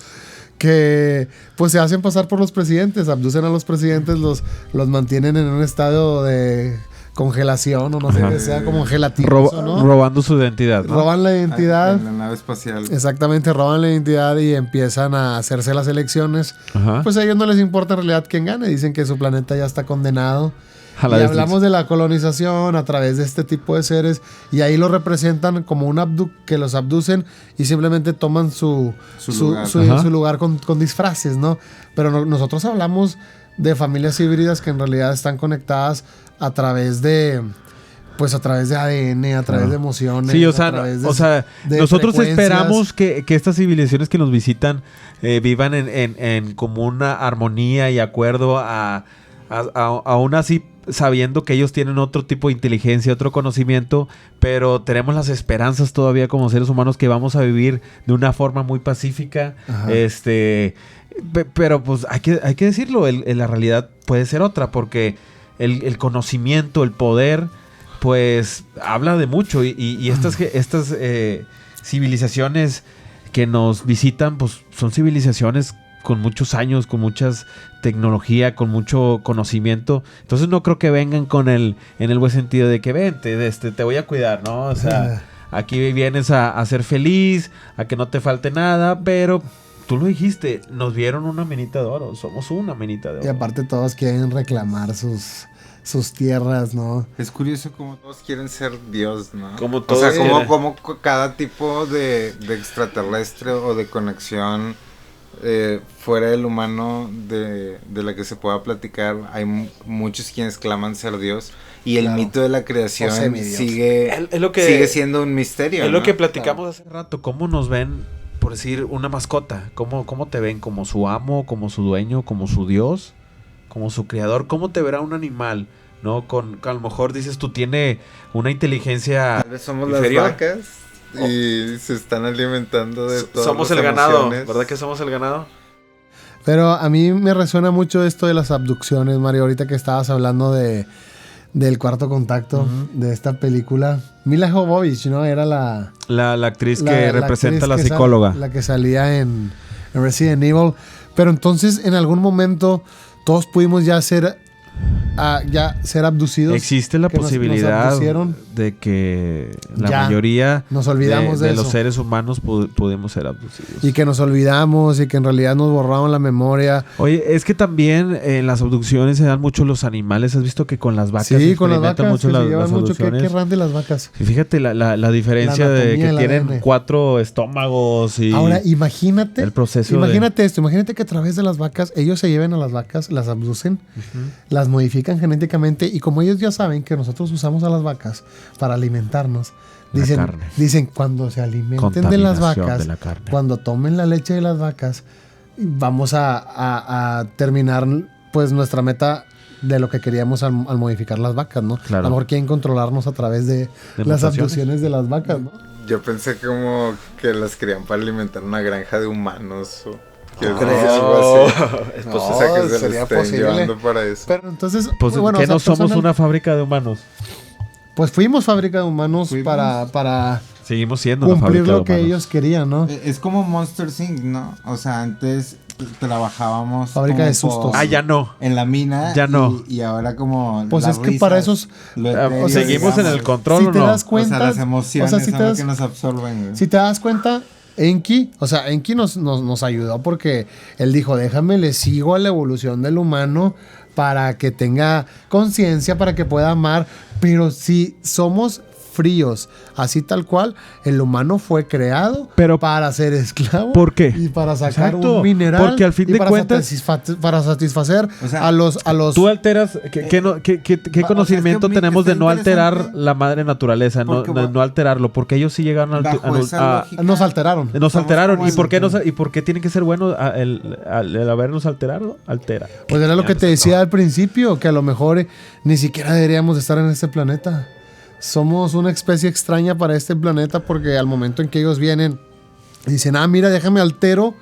Que pues se hacen pasar por los presidentes, abducen a los presidentes, los mantienen en un estado de congelación o no sé Ajá. qué sea, como gelatinoso, ¿no? Robando su identidad, ¿no? Roban la identidad. En la nave espacial. Exactamente, roban la identidad y empiezan a hacerse las elecciones. Ajá. Pues a ellos no les importa en realidad quién gane, dicen que su planeta ya está condenado. A la Y destrucción. hablamos de la colonización a través de este tipo de seres y ahí lo representan como que los abducen y simplemente toman su lugar con disfraces, ¿no? Pero nosotros hablamos de familias híbridas que en realidad están conectadas a través de ADN, a través de emociones. Sí, a través de nosotros frecuencias. esperamos que estas civilizaciones que nos visitan vivan en como una armonía y acuerdo aún así sabiendo que ellos tienen otro tipo de inteligencia, otro conocimiento, pero tenemos las esperanzas todavía como seres humanos que vamos a vivir de una forma muy pacífica. Ajá. Pero pues hay que decirlo, la realidad puede ser otra, porque el conocimiento, el poder, pues habla de mucho y estas civilizaciones que nos visitan, pues son civilizaciones con muchos años, con muchas tecnología, con mucho conocimiento. Entonces no creo que vengan en el buen sentido de que vente, te voy a cuidar, ¿no? O sea, aquí vienes a ser feliz, a que no te falte nada, pero tú lo dijiste, nos vieron una minita de oro, somos una minita de oro. Y aparte todos quieren reclamar sus tierras, ¿no? Es curioso como todos quieren ser Dios, ¿no? Como o todos sea, quieren. como cada tipo de extraterrestre o de conexión fuera del humano de la que se pueda platicar, hay muchos quienes claman ser Dios y el mito de la creación sigue siendo un misterio. Es ¿no? lo que platicamos hace rato, cómo nos ven, por decir, una mascota, cómo te ven, como su amo, como su dueño, como su Dios, como su creador, cómo te verá un animal, ¿no? Con a lo mejor dices tú tiene una inteligencia Tal vez somos inferior. las vacas y se están alimentando de todo. Somos el ganado, ¿verdad que somos el ganado? Pero a mí me resuena mucho esto de las abducciones, Mario, ahorita que estabas hablando del Cuarto Contacto, de esta película. Mila Jovovich, ¿no? Era la actriz que representa a la actriz psicóloga. la que salía en Resident Evil. Pero entonces, en algún momento, todos pudimos ya ser abducidos. Existe la que nos posibilidad abducieron. de que la Ya, mayoría nos olvidamos de los eso. seres humanos pudimos ser abducidos. Y que nos olvidamos y que en realidad nos borraron la memoria. Oye, es que también en las abducciones se dan mucho los animales. ¿Has visto que con las vacas Sí, con las experimentan vacas mucho que se las llevan mucho. abducciones? ¿Qué ran de las vacas? Y fíjate la diferencia La de anatomía, que el tienen ADN. 4 estómagos y Ahora, imagínate. el proceso Imagínate que a través de las vacas, ellos se lleven a las vacas, las abducen, las modifican genéticamente y como ellos ya saben que nosotros usamos a las vacas para alimentarnos, La carne. dicen cuando se alimenten de las Contaminación vacas, de la carne. cuando tomen la leche de las vacas, vamos a terminar pues nuestra meta de lo que queríamos al modificar las vacas, ¿no? Claro. A lo mejor quieren controlarnos a través de las mutaciones. abducciones de las vacas, ¿no? Yo pensé como que las querían para alimentar una granja de humanos o que No. algo así. No, O sea, que se sería les estén posible. llevando para eso. Pero entonces, Pues bueno, que o sea, no somos personal- una fábrica de humanos. Pues fuimos fábrica de humanos Fuimos. para Seguimos siendo una cumplir fábrica de lo que humanos. ellos querían, ¿no? Es como Monster Inc., ¿no? O sea, antes trabajábamos Fábrica como de sustos. Ah, ya no. en la mina Ya no. y ahora como Pues las es que para risas, esos- lo Ah, etéreo, seguimos en el digamos. control Si o te no. das O cuenta, sea, las emociones o sea, si son te lo das- que nos absorben, güey. Si te das cuenta, Enki nos ayudó porque él dijo, déjame, le sigo a la evolución del humano para que tenga conciencia, para que pueda amar. Pero si somos fríos, así tal cual, el humano fue creado Pero, para ser esclavo. ¿por qué? Y para sacar Exacto, un mineral. porque al fin y de para cuentas- para satisfacer O sea, a los... Tú alteras, ¿qué conocimiento es que tenemos de está no alterar interesante la madre naturaleza, porque no alterarlo? Porque ellos sí llegaron bajo esa lógica, Nos alteraron. nos somos alteraron. como ¿Y por qué el- ¿y por qué tiene que ser bueno el habernos alterado? Altera. Pues era lo que te decía al principio, que a lo mejor ni siquiera deberíamos de estar en este planeta. Somos una especie extraña para este planeta porque al momento en que ellos vienen y dicen, mira, déjame altero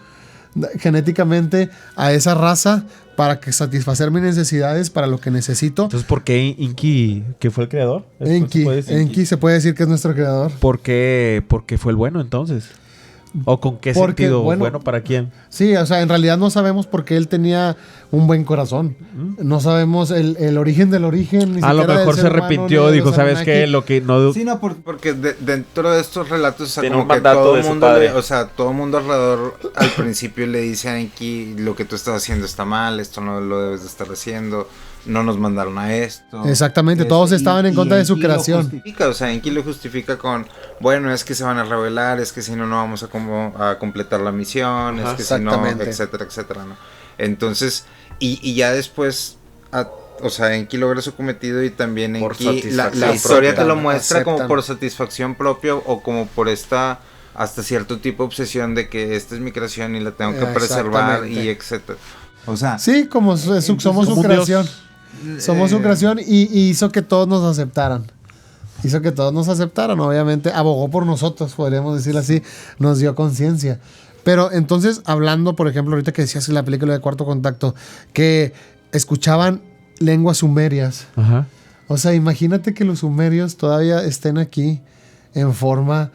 genéticamente a esa raza para que satisfacer mis necesidades para lo que necesito. Entonces, ¿por qué Inki, que fue el creador? Enki se puede decir que es nuestro creador. ¿Por qué fue el bueno entonces? ¿O con qué Porque, sentido? bueno, ¿Bueno para quién? Sí, o sea, en realidad no sabemos por qué él tenía un buen corazón. No sabemos el origen del origen. Ni A lo siquiera del mejor ser se humano, arrepintió, ni de dijo, los ¿sabes qué? Anunnaki. Lo que no... Sí, no, Porque dentro de estos relatos, o sea, Tiene como un que mandato todo de el su mundo, padre. todo el mundo alrededor al principio le dice a Enki, lo que tú estás haciendo está mal, esto no lo debes de estar haciendo, no nos mandaron a esto. Exactamente, todos estaban en contra de su Enki lo creación. justifica, o sea, Enki lo justifica con, bueno, es que se van a rebelar, es que si no, no vamos a completar la misión, Ajá, es que si no, exactamente. etcétera, etcétera, ¿no? Entonces, y ya después... o sea, Enki logra su cometido y también Por Enki, satisfacción la historia propia. te lo muestra Aceptan. como por satisfacción propia o como por esta hasta cierto tipo de obsesión de que esta es mi creación y la tengo que preservar y Exactamente. etcétera. O sea, Sí, como somos su como un creación. dios. Somos su creación y hizo que todos nos aceptaran. Hizo que todos nos aceptaran, obviamente. Abogó por nosotros, podríamos decirlo así. Nos dio conciencia. Pero entonces, hablando, por ejemplo, ahorita que decías en la película de Cuarto Contacto, que escuchaban lenguas sumerias. Ajá. O sea, imagínate que los sumerios todavía estén aquí en forma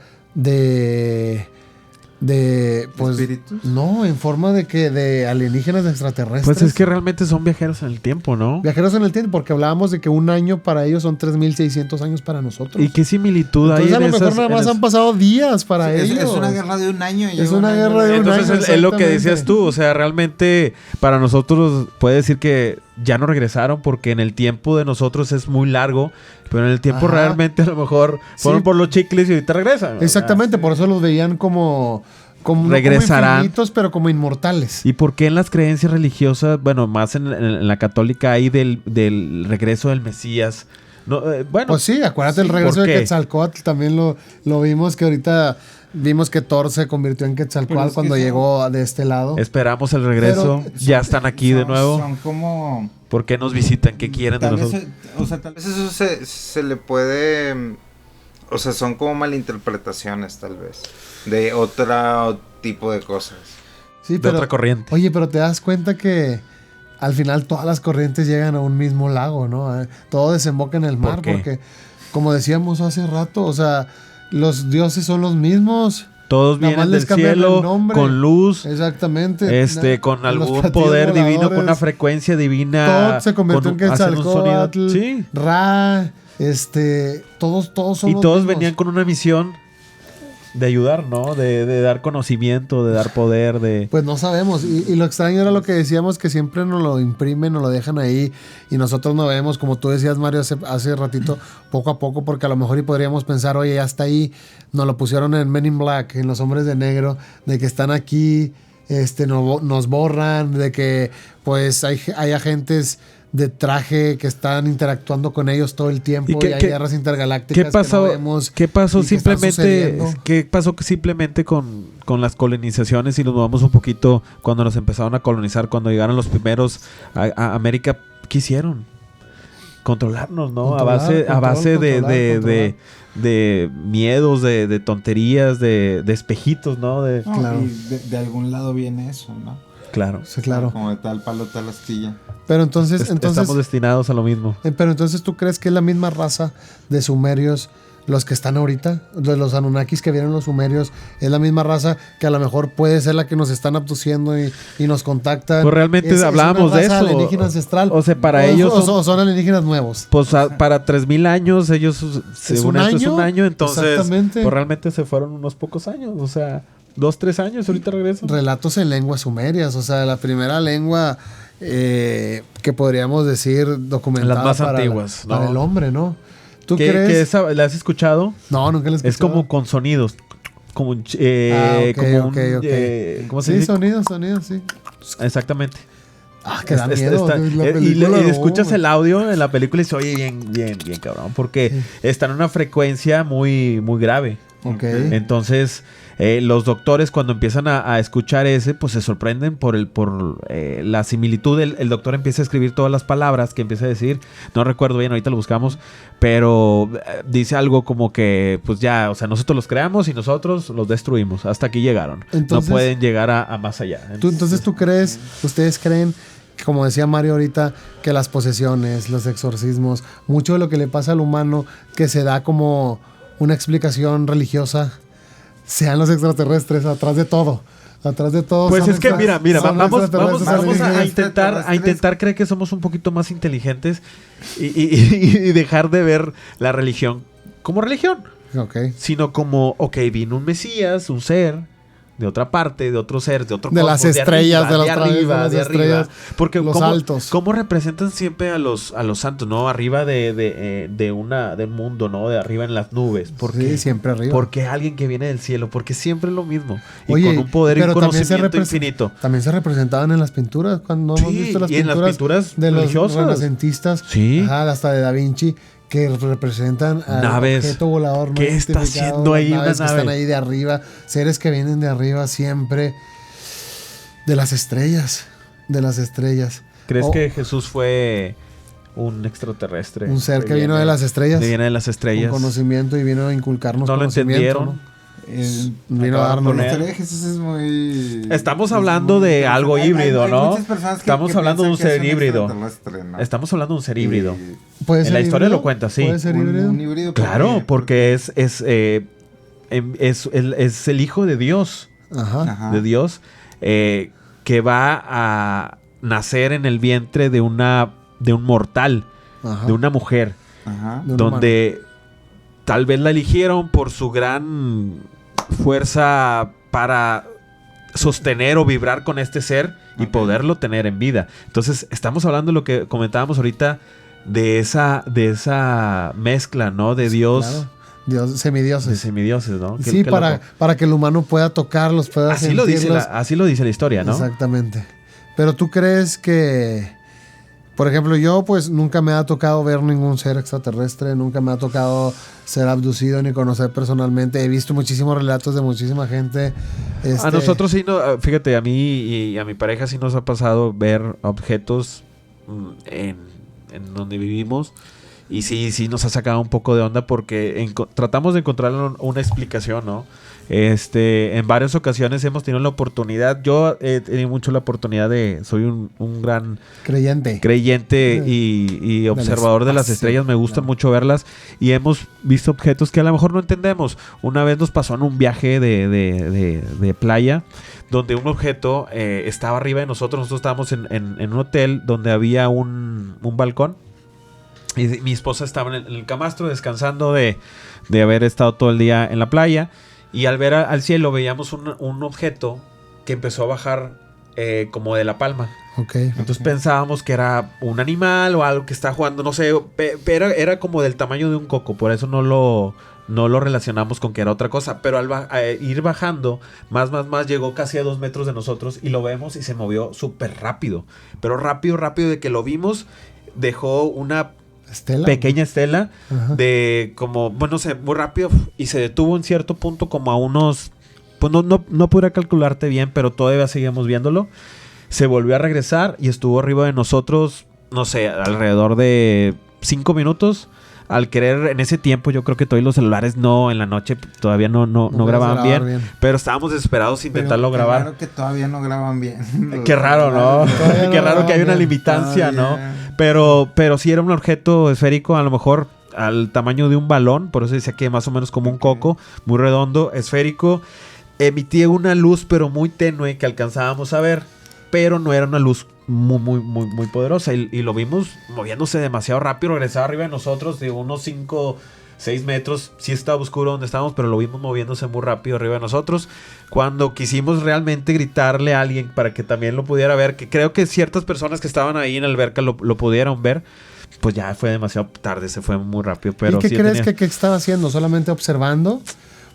pues ¿espíritus? no, en forma de alienígenas extraterrestres. Pues es que realmente son viajeros en el tiempo, ¿no? Viajeros en el tiempo, porque hablábamos de que un año para ellos son 3.600 años para nosotros. ¿Y qué similitud hay Entonces a en lo mejor esas? nada más han pasado días para es ellos. una guerra de un año. Es lleva una un guerra año. de un Entonces año, es lo que exactamente. decías tú, o sea, realmente para nosotros puede decir que ya no regresaron porque en el tiempo de nosotros es muy largo, pero en el tiempo Ajá. realmente a lo mejor fueron Sí. por los chicles y ahorita regresan. Exactamente, por eso los veían como no Regresarán. como infinitos, pero como inmortales. ¿Y por qué en las creencias religiosas, bueno, más en la católica hay del regreso del Mesías? No, bueno, Pues sí, acuérdate el regreso ¿por de qué? Quetzalcóatl, también lo vimos que ahorita vimos que Thor se convirtió en Pero Quetzalcóatl es que cuando son- llegó de este lado. esperamos el regreso, Pero ya están aquí de nuevo. Son como... ¿Por qué nos visitan? ¿Qué quieren de Tal vez, nosotros? o sea, tal A veces eso se le puede, o sea, son como malinterpretaciones tal vez de otro tipo de cosas. Sí, De otra corriente. Oye, pero te das cuenta que al final todas las corrientes llegan a un mismo lago, ¿no? Todo desemboca en el mar, ¿Por qué? porque como decíamos hace rato, o sea, los dioses son los mismos. Todos Nada más vienen les del cambian el cielo, nombre. con luz, Exactamente. con Los algún platillos poder divino, con una voladores. frecuencia divina. Todd se convirtió en hacen un sonido. Quetzalcóatl, Sí. Ra, todos son Y los todos mismos. venían con una misión de ayudar, ¿no? De dar conocimiento, de dar poder, de... Pues no sabemos. Y lo extraño era lo que decíamos, que siempre nos lo imprimen, nos lo dejan ahí y nosotros no vemos, como tú decías, Mario, hace ratito, poco a poco, porque a lo mejor y podríamos pensar, oye, ya está ahí, nos lo pusieron en Men in Black, en Los Hombres de Negro, de que están aquí, nos borran, de que pues hay agentes de traje que están interactuando con ellos todo el tiempo y, hay guerras intergalácticas ¿Qué pasó? que no vemos. ¿Qué pasó y que están simplemente? sucediendo. ¿Qué pasó simplemente con las colonizaciones? Y nos vamos un poquito cuando nos empezaron a colonizar, cuando llegaron los primeros a América. ¿Qué hicieron? Controlarnos, ¿no? A base de miedos, de tonterías, de espejitos, ¿no? No, Claro. y de algún lado viene eso, ¿no? Claro. Sí, claro. Como de tal palo, tal astilla. Pero entonces, Estamos destinados a lo mismo. pero entonces tú crees que es la misma raza de sumerios los que están ahorita, de los Anunnakis que vienen los sumerios, es la misma raza que a lo mejor puede ser la que nos están abduciendo y nos contactan. Pues realmente Es hablábamos una de raza eso. alienígena ancestral. O sea, para ellos o son alienígenas nuevos. Pues para 3,000 años, ellos, según un esto, es año. un año. Entonces, Exactamente. pues realmente se fueron unos pocos años. O sea, 2, 3 años, ahorita regresan. Relatos en lenguas sumerias, o sea, la primera lengua que podríamos decir documentada Las más para antiguas, ¿no? para el hombre, ¿no? ¿Tú ¿Que crees? esa, la has escuchado? No, nunca la he escuchado. Es como con sonidos. Como, Ok, como ok. ¿cómo se Sí, dice? sonidos, sí. Exactamente. Ah, que da miedo. Está- la y película, no, escuchas güey. el audio en la película y se oye bien cabrón. Porque está en una frecuencia muy, muy grave. Ok. Entonces, los doctores cuando empiezan a escuchar ese, pues se sorprenden por la similitud. El doctor empieza a escribir todas las palabras que empieza a decir. No recuerdo bien, ahorita lo buscamos. Pero dice algo como que, pues ya, o sea, nosotros los creamos y nosotros los destruimos. Hasta aquí llegaron. Entonces, no pueden llegar a más allá. Entonces tú crees, ustedes creen, como decía Mario ahorita, que las posesiones, los exorcismos, mucho de lo que le pasa al humano que se da como una explicación religiosa, sean los extraterrestres atrás de todo. Atrás de todo. Pues son es que mira, son vamos extraterrestres a alienígenas. intentar creer que somos un poquito más inteligentes y dejar de ver la religión como religión, Ok. sino como, ok, vino un Mesías, un ser de otra parte, de otro ser, de otro De las estrellas, arriba, de las de arriba. estrellas, Porque los altos. ¿cómo representan siempre a los santos, no? Arriba del mundo, ¿no? De arriba en las nubes. ¿Por Sí, qué? siempre arriba. Porque alguien que viene del cielo, porque siempre es lo mismo. Y Oye, con un poder y un pero también se conocimiento represen- infinito. También se representaban en las pinturas. Cuando hemos Sí, visto las y en las pinturas de los religiosas. renacentistas, Sí. ajá, hasta de Da Vinci, que representan al Naves. objeto volador no ¿Qué está identificado, haciendo las ahí una naves que nave? están ahí de arriba, seres que vienen de arriba siempre, de las estrellas. ¿Crees O que Jesús fue un extraterrestre? un ser que vino de las estrellas, Viene de las estrellas. con conocimiento y vino a inculcarnos No lo conocimiento, entendieron. Vino a darnos con La él. historia de Jesús es muy... Estamos es hablando muy de interesante. algo híbrido, Hay ¿no? muchas personas Estamos hablando de un piensan ser que es híbrido. extraterrestre, ¿no? Estamos hablando de un ser híbrido. Y ¿Puede En ser la historia híbrido? lo cuenta, sí. ¿Puede ser híbrido? un híbrido Claro, porque es el hijo de Dios. Ajá. Ajá. De Dios. Que va a nacer en el vientre de un mortal. Ajá. De una mujer. Ajá. De un Donde tal vez la eligieron por su gran fuerza para sostener o vibrar con este ser y Ok. poderlo tener en vida. Entonces, estamos hablando de lo que comentábamos ahorita de esa mezcla, ¿no? De Dios, Claro. Dios, de semidioses. semidioses, ¿no? Sí, Qué para, loco. para que el humano pueda tocarlos, pueda Así lo dice sentirlos. así lo dice la historia, ¿no? Exactamente. Pero tú crees que, por ejemplo, yo pues nunca me ha tocado ver ningún ser extraterrestre, nunca me ha tocado ser abducido ni conocer personalmente. He visto muchísimos relatos de muchísima gente. A nosotros sí, fíjate, a mí y a mi pareja sí nos ha pasado ver objetos en donde vivimos. Y sí nos ha sacado un poco de onda porque tratamos de encontrar una explicación, ¿no? En varias ocasiones hemos tenido la oportunidad. Yo he tenido mucho la oportunidad soy un gran creyente. creyente y observador de las espacio, estrellas. Me gusta claro. mucho verlas y hemos visto objetos que a lo mejor no entendemos. Una vez nos pasó en un viaje de playa donde un objeto estaba arriba de nosotros. Nosotros estábamos en un hotel donde había un balcón. Y mi esposa estaba en el camastro descansando de haber estado todo el día en la playa. Y al ver al cielo veíamos un objeto que empezó a bajar como de la palma. Ok. Entonces pensábamos que era un animal o algo que estaba jugando, no sé, pero era como del tamaño de un coco. Por eso no lo relacionamos con que era otra cosa. Pero al ir bajando, más, llegó casi a 2 metros de nosotros y lo vemos y se movió súper rápido. Pero rápido de que lo vimos, dejó una Estela. pequeña estela Ajá. de como, bueno, no sé, muy rápido y se detuvo en cierto punto como a unos, pues no podría calcularte bien, pero todavía seguíamos viéndolo. Se volvió a regresar y estuvo arriba de nosotros, no sé, alrededor de 5 minutos. Al querer, en ese tiempo yo creo que todavía los celulares en la noche todavía no puedes grababan grabar bien, pero estábamos desesperados de intentarlo Pero grabar. Claro que todavía no graban bien. Qué raro, ¿no? Todavía Qué no raro que hay una graban bien. limitancia, ¿no? Todavía. Pero sí era un objeto esférico, a lo mejor al tamaño de un balón, por eso decía que más o menos como un coco, muy redondo, esférico. Emitía una luz, pero muy tenue, que alcanzábamos a ver, pero no era una luz muy poderosa. Y lo vimos moviéndose demasiado rápido, regresaba arriba de nosotros de unos 5, 6 metros. Sí estaba oscuro donde estábamos, pero lo vimos moviéndose muy rápido arriba de nosotros. Cuando quisimos realmente gritarle a alguien para que también lo pudiera ver, que creo que ciertas personas que estaban ahí en la alberca lo pudieron ver, pues ya fue demasiado tarde, se fue muy rápido. Pero ¿Y qué sí crees tenía- que estaba haciendo? ¿Solamente observando?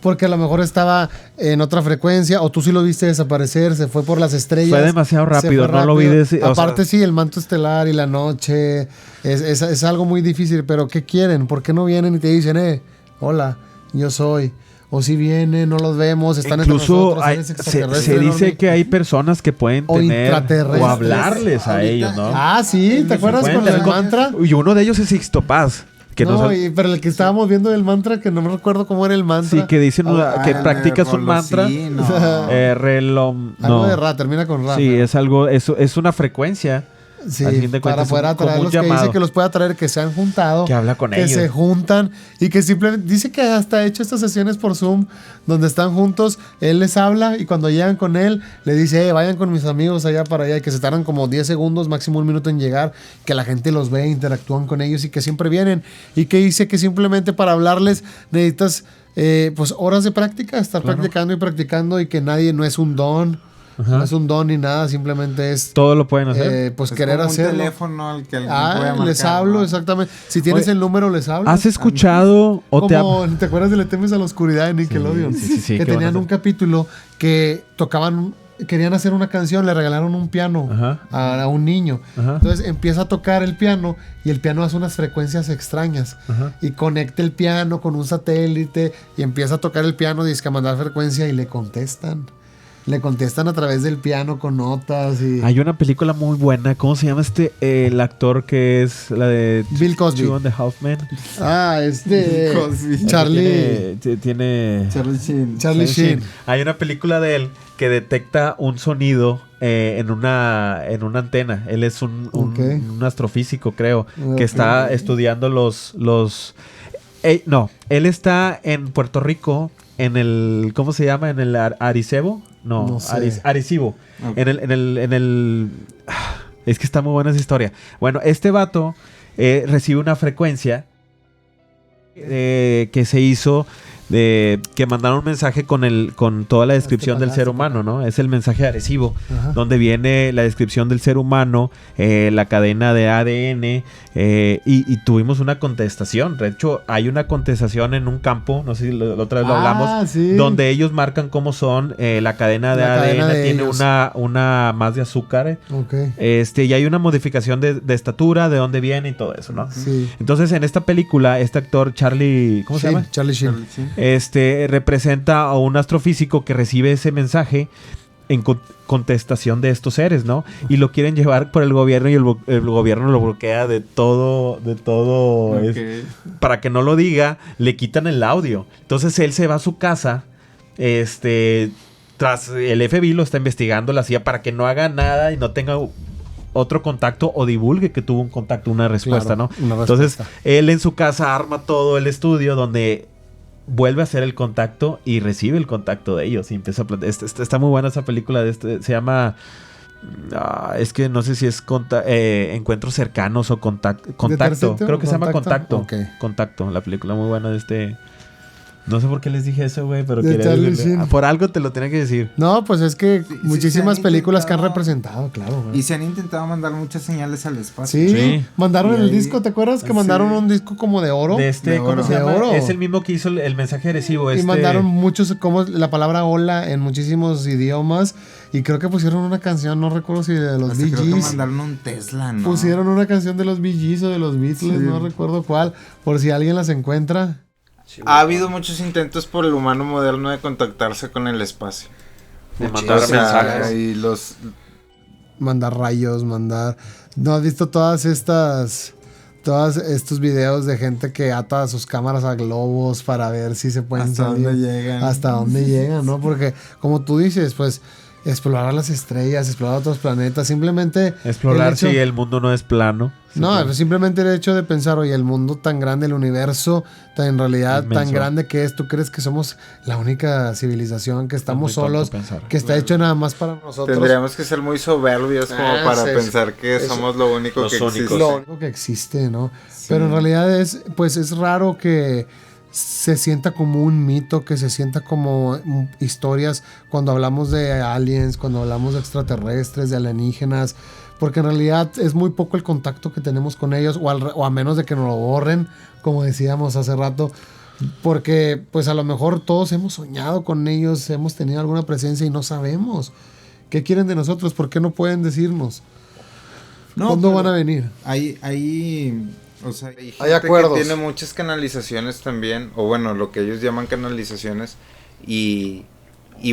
Porque a lo mejor estaba en otra frecuencia, o tú sí lo viste desaparecer, se fue por las estrellas. Fue demasiado se rápido, fue no lo vi rápido. o sea, Aparte, sí, el manto estelar y la noche es algo muy difícil, pero ¿qué quieren? ¿Por qué no vienen y te dicen, hola, yo soy? O si vienen, no los vemos, están entre incluso nosotros, seres se extraterrestres, dice ¿no? que hay personas que pueden O tener intraterrestres. o hablarles a Ahorita- ellos, ¿no? Ah, sí, ¿te acuerdas Pueden con el tener mantra? Y uno de ellos es Sixto Paz. Que No, nos- pero el que estábamos viendo del mantra, que no me recuerdo cómo era el mantra. sí, que dicen que el practicas un Rolosí, mantra. no. Relom, Algo no. de Ra, termina con Ra. Sí, pero- es algo, es una frecuencia. Sí, al fin de para cuentas, poder como atraer un los que llamado. dice que los puede atraer, que se han juntado, Que habla con que ellos. se juntan y que simplemente dice que hasta ha hecho estas sesiones por Zoom donde están juntos, él les habla y cuando llegan con él le dice, vayan con mis amigos allá para allá y que se tardan como 10 segundos, máximo un minuto en llegar, que la gente los ve, interactúan con ellos y que siempre vienen y que dice que simplemente para hablarles necesitas pues horas de práctica, estar practicando y practicando y que nadie no es un don. Ajá. No es un don ni nada, simplemente es Todo lo pueden hacer. pues Es querer como un hacerlo. teléfono al que alguien puede marcar, Les hablo, ¿no? exactamente. Si tienes Oye, el número, les hablo. ¿Has escuchado o te ha- ¿Te acuerdas de Le temes a la oscuridad de Nickelodeon? sí, que qué tenían buena un capítulo que tocaban, querían hacer una canción, le regalaron un piano Ajá. a un niño. Ajá. Entonces empieza a tocar el piano y el piano hace unas frecuencias extrañas. Ajá. Y conecta el piano con un satélite y empieza a tocar el piano, dice que a mandar frecuencia y le contestan. Le contestan a través del piano con notas y... Hay una película muy buena. ¿Cómo se llama el actor que es la de Bill Cosby. Two and a Half Men? Cosby. Charlie Tiene Charlie Sheen. Charlie Sheen. Hay una película de él que detecta un sonido en una antena. Él es un astrofísico, creo, Ok. que está estudiando no, él está en Puerto Rico, en el, ¿cómo se llama? En el Arecibo. No sé. Arecibo. Ok. En el es que está muy buena esa historia. Bueno, este vato recibe una frecuencia que se hizo que mandaron un mensaje con toda la descripción del ser humano, ¿no? Es el mensaje de Arecibo, Ajá. donde viene la descripción del ser humano, la cadena de ADN, y tuvimos una contestación. De hecho, hay una contestación en un campo, no sé si la otra vez lo hablamos, sí. donde ellos marcan cómo son, la cadena de La ADN cadena de tiene ellos. una más de azúcar, Ok. y hay una modificación de estatura, de dónde viene y todo eso, ¿no? Sí. Entonces, en esta película, este actor Charlie, ¿cómo se Sheen, llama? Charlie Sheen. Charlie Sheen. Representa a un astrofísico que recibe ese mensaje en contestación de estos seres, ¿no? Y lo quieren llevar por el gobierno y el gobierno lo bloquea de todo. Ok. Para que no lo diga, le quitan el audio. Entonces él se va a su casa, tras el FBI lo está investigando, la CIA, para que no haga nada y no tenga otro contacto o divulgue que tuvo un contacto, una respuesta, Claro, ¿no? una Entonces, respuesta. él en su casa arma todo el estudio donde vuelve a hacer el contacto y recibe el contacto de ellos y empieza a está muy buena esa película, se llama es que no sé si es Encuentros Cercanos o Contacto, Tercito? creo que se llama ¿Contacto? Contacto. Ok. Contacto, la película muy buena de no sé por qué les dije eso, güey, pero De quería Charlie decirle. Sheen. Por algo te lo tenía que decir. No, pues es que Sí, muchísimas se han películas que han intentado- representado, claro. güey. Y se han intentado mandar muchas señales al espacio. Sí, Sí. mandaron Y el ahí- disco, ¿te acuerdas? Que sí. mandaron un disco como de oro. De De ¿cómo oro. se llama? De oro. Es el mismo que hizo el mensaje agresivo. Y mandaron muchos, como la palabra hola en muchísimos idiomas. Y creo que pusieron una canción, no recuerdo si de los Hasta Bee creo que Gees. mandaron un Tesla, ¿no? Pusieron una canción de los Bee Gees o de los Beatles, Sí. no recuerdo cuál. Por si alguien las encuentra. Ha habido muchos intentos por el humano moderno de contactarse con el espacio. De O mandar sea, mensajes. y los Mandar rayos, mandar... ¿No has visto todos estos videos de gente que ata sus cámaras a globos para ver si se pueden ¿Hasta salir? dónde llegan? Hasta dónde llegan, ¿no? Porque como tú dices, pues explorar las estrellas, explorar otros planetas, simplemente... Explorar el hecho- si el mundo no es plano. No, pues simplemente el hecho de pensar, oye, el mundo tan grande, el universo tan en realidad Inmenso. tan grande que es, ¿tú crees que somos la única civilización, que estamos Es muy tonto solos, pensar. que está hecho nada más para nosotros? tendríamos que ser muy soberbios como Ah, para sí, pensar que eso- somos lo único los que únicos. existe. Lo único que existe, ¿no? Pero en realidad es raro que se sienta como un mito, que se sienta como historias cuando hablamos de aliens, cuando hablamos de extraterrestres, de alienígenas, porque en realidad es muy poco el contacto que tenemos con ellos, o a menos de que nos lo borren, como decíamos hace rato, porque pues a lo mejor todos hemos soñado con ellos, hemos tenido alguna presencia y no sabemos qué quieren de nosotros, por qué no pueden decirnos. ¿Cuándo van a venir? O sea, hay gente hay acuerdos. que tiene muchas canalizaciones también, o bueno, lo que ellos llaman canalizaciones, y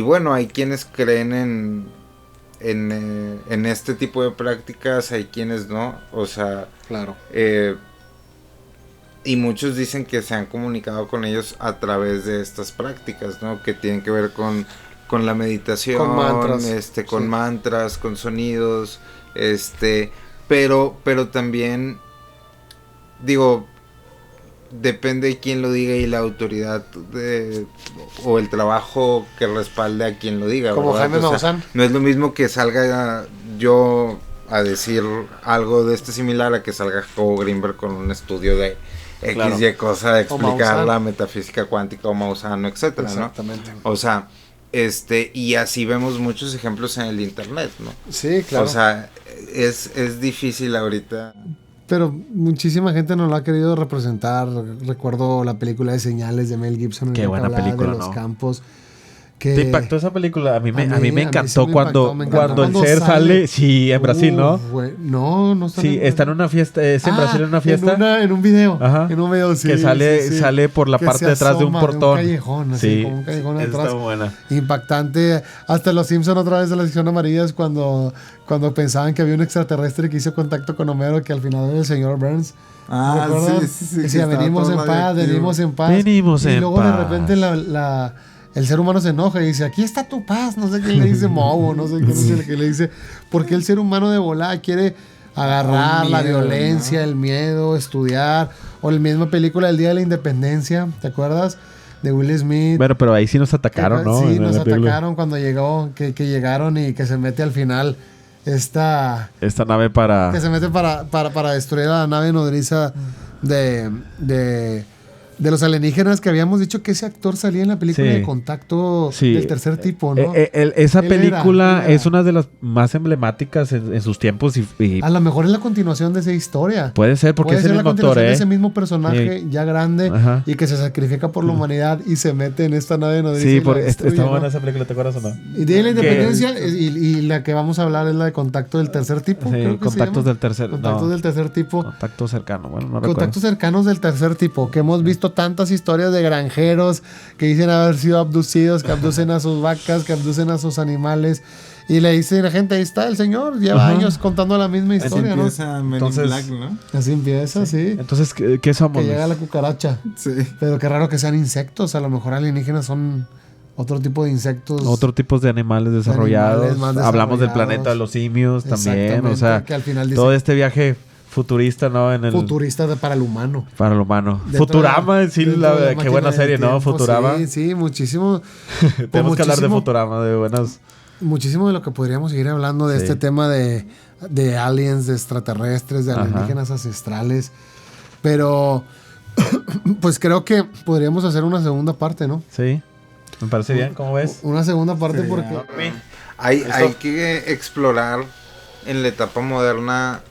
bueno, hay quienes creen en este tipo de prácticas, hay quienes no, o sea, Claro. Y muchos dicen que se han comunicado con ellos a través de estas prácticas, ¿no? Que tienen que ver con la meditación, Con mantras. con Sí. mantras, con sonidos, pero también, digo, depende de quién lo diga y la autoridad o el trabajo que respalde a quien lo diga. Como ¿verdad? Jaime O sea, Maussan. no es lo mismo que salga yo a decir algo de similar a que salga Jacobo Greenberg con un estudio de X, Claro. Y cosa de explicar Maussan. la metafísica cuántica o Maussan, etcétera, ¿no? Exactamente. O sea, y así vemos muchos ejemplos en el internet, ¿no? Sí, claro. O sea, es difícil ahorita. Pero muchísima gente no lo ha querido representar. Recuerdo la película de Señales de Mel Gibson. en Qué la que buena hablaba película, de los ¿no? campos. Que ¿Te impactó esa película? A mí me sí encantó me cuando, impactó, me encantó. cuando el Cuando ser sale, sí, en Brasil, ¿no? Güey, no está Sí, está en una fiesta, es en Brasil en una fiesta. En un video. Ajá. En un video, sí. que sale, sí, sí. sale por la Que parte se de atrás de un asoma portón. De un callejón, así, Sí, como un callejón esa atrás. está buena. Impactante. Hasta los Simpson otra vez de la sección amarillas cuando pensaban que había un extraterrestre que hizo contacto con Homero, que al final era el señor Burns. Ah, ¿Recuerdas? sí. Decía, venimos en paz, venimos en paz. Venimos y en luego paz. de repente el ser humano se enoja y dice, aquí está tu paz. No sé qué le dice Moe, no sé qué le dice. Porque el ser humano de volada quiere agarrar Un la miedo, violencia, ¿no? el miedo, estudiar. O la misma película del Día de la Independencia, ¿te acuerdas? De Will Smith. Bueno, pero ahí sí nos atacaron, ¿no? Sí, En nos la película. atacaron cuando llegó, que llegaron y que se mete al final Esta nave para... que se mete para destruir a la nave nodriza de los alienígenas, que habíamos dicho que ese actor salía en la película Sí. de Contacto Sí. del tercer tipo, ¿no? Esa Él película era. es una de las más emblemáticas en sus tiempos y A lo mejor es la continuación de esa historia. puede ser porque Puede es ser el la mismo actor, continuación de ¿eh? ese mismo personaje Sí. ya grande Ajá. y que se sacrifica por la humanidad y se mete en esta nave nodriza. Sí, y la porque destruye, está ¿no? buena esa película, ¿te acuerdas o no? Y de la Que- Independencia y la que vamos a hablar es la de Contacto del tercer tipo. Sí, creo que se Contactos llama. del tercer... Contactos no, del tercer tipo. Contacto cercano, bueno, no recuerdo. Contactos cercanos del tercer tipo, que hemos visto tantas historias de granjeros que dicen haber sido abducidos, que abducen a sus vacas, que abducen a sus animales. Y le dicen a la gente, ahí está el señor, lleva Ajá. años contando la misma Así historia, ¿no? empieza Men in Entonces- Black, ¿no? Así empieza, sí. Entonces, ¿qué somos? Que llega Luis? la cucaracha. Sí. Pero qué raro que sean insectos. A lo mejor alienígenas son otro tipo de insectos. Otro tipos de animales desarrollados. Animales más Hablamos del desarrollados. planeta de los simios también. Exactamente, O sea, que al final dice todo este viaje futurista, ¿no? En el, futurista para el humano. para el humano. Dentro Futurama, de la- sí, dentro de la qué máquina buena del serie, ¿no? tiempo, Futurama. Sí, sí, muchísimo. Tenemos que hablar de muchísimo- Futurama, de buenas. Muchísimo de lo que podríamos seguir hablando de Sí. este tema de aliens, de extraterrestres, de Ajá. alienígenas ancestrales. Pero, pues creo que podríamos hacer una segunda parte, ¿no? Sí, me parece bien, ¿cómo ves? Una segunda parte Sí, porque... Hay ¿Listo? que explorar en la etapa moderna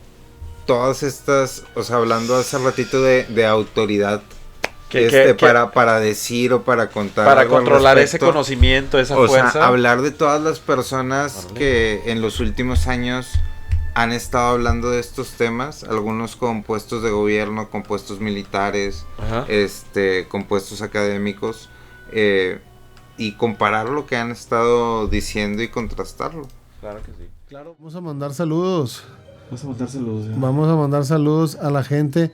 todas estas, o sea, hablando hace ratito de autoridad, para decir o para contar algo al respecto. conocimiento, esa O sea, hablar de todas las personas que en los últimos años han estado hablando de estos temas, algunos con puestos de gobierno, con puestos militares, Ajá. con puestos académicos, y comparar lo que han estado diciendo y contrastarlo. Claro que sí. Claro, vamos a mandar saludos. Vas a botárselos. Vamos a mandar saludos a la gente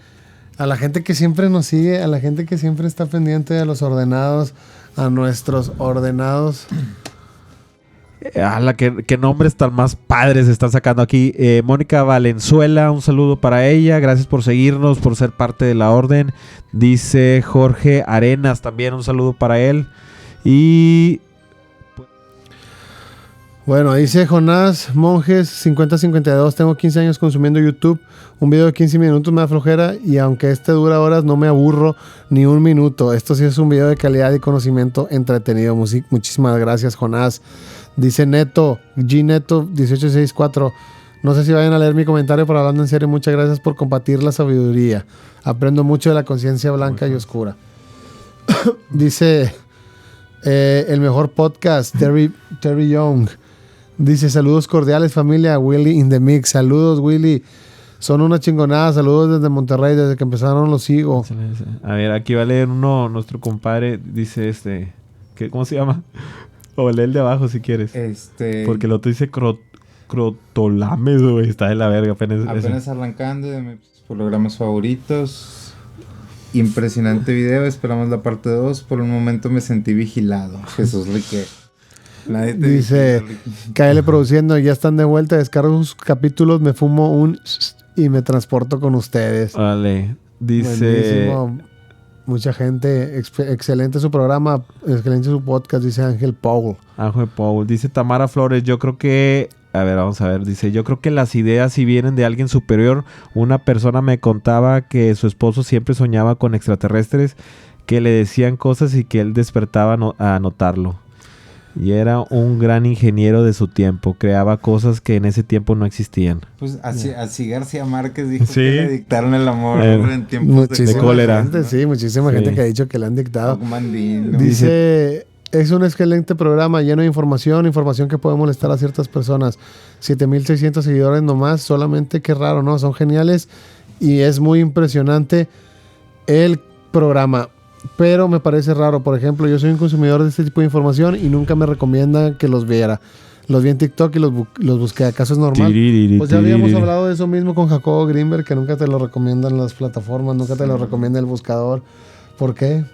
que siempre nos sigue, a la gente que siempre está pendiente de los ordenados, a nuestros ordenados. ¿Qué nombres tan más padres están sacando aquí? Mónica Valenzuela, un saludo para ella. Gracias por seguirnos, por ser parte de la orden. Dice Jorge Arenas, también un saludo para él. Y Bueno, dice Jonás Monjes 5052, tengo 15 años consumiendo YouTube, un video de 15 minutos me da flojera y aunque este dura horas no me aburro ni un minuto. Esto sí es un video de calidad y conocimiento entretenido. Muchísimas gracias, Jonás. Dice Neto, G-Neto 1864, no sé si vayan a leer mi comentario, pero hablando en serio, muchas gracias por compartir la sabiduría. Aprendo mucho de la conciencia blanca y oscura. Dice el mejor podcast, Terry Young. Dice, saludos cordiales familia, Willy in the mix. Saludos Willy, son una chingonada. Saludos desde Monterrey, desde que empezaron los sigo. A ver, aquí va a leer uno, nuestro compadre, dice ¿cómo se llama? O lee el de abajo si quieres. Porque el otro dice Crotolames, güey, está de la verga. Apenas arrancando de mis programas favoritos. Impresionante video, esperamos la parte 2. Por un momento me sentí vigilado. Jesús Rique. Dice, KL Produciendo, ya están de vuelta, descargo sus capítulos, me fumo un y me transporto con ustedes. Vale, dice... Buenísimo. Mucha gente, excelente su programa, excelente su podcast, dice Ángel Paul. Ángel Paul, dice Tamara Flores, yo creo que... A ver, vamos a ver, dice, yo creo que las ideas si vienen de alguien superior. Una persona me contaba que su esposo siempre soñaba con extraterrestres, que le decían cosas y que él despertaba a notarlo. Y era un gran ingeniero de su tiempo. Creaba cosas que en ese tiempo no existían. Pues así García Márquez dijo que le dictaron el amor en tiempos de cólera. Gente, sí, muchísima gente que ha dicho que le han dictado. Mandino. Dice, es un excelente programa lleno de información que puede molestar a ciertas personas. 7,600 seguidores nomás. Solamente qué raro, ¿no? Son geniales y es muy impresionante el programa. Pero me parece raro, por ejemplo, yo soy un consumidor de este tipo de información y nunca me recomienda que los viera. Los vi en TikTok y los busqué. ¿Acaso es normal? Pues ya habíamos hablado de eso mismo con Jacobo Greenberg, que nunca te lo recomiendan las plataformas, nunca te lo recomienda el buscador. ¿Por qué?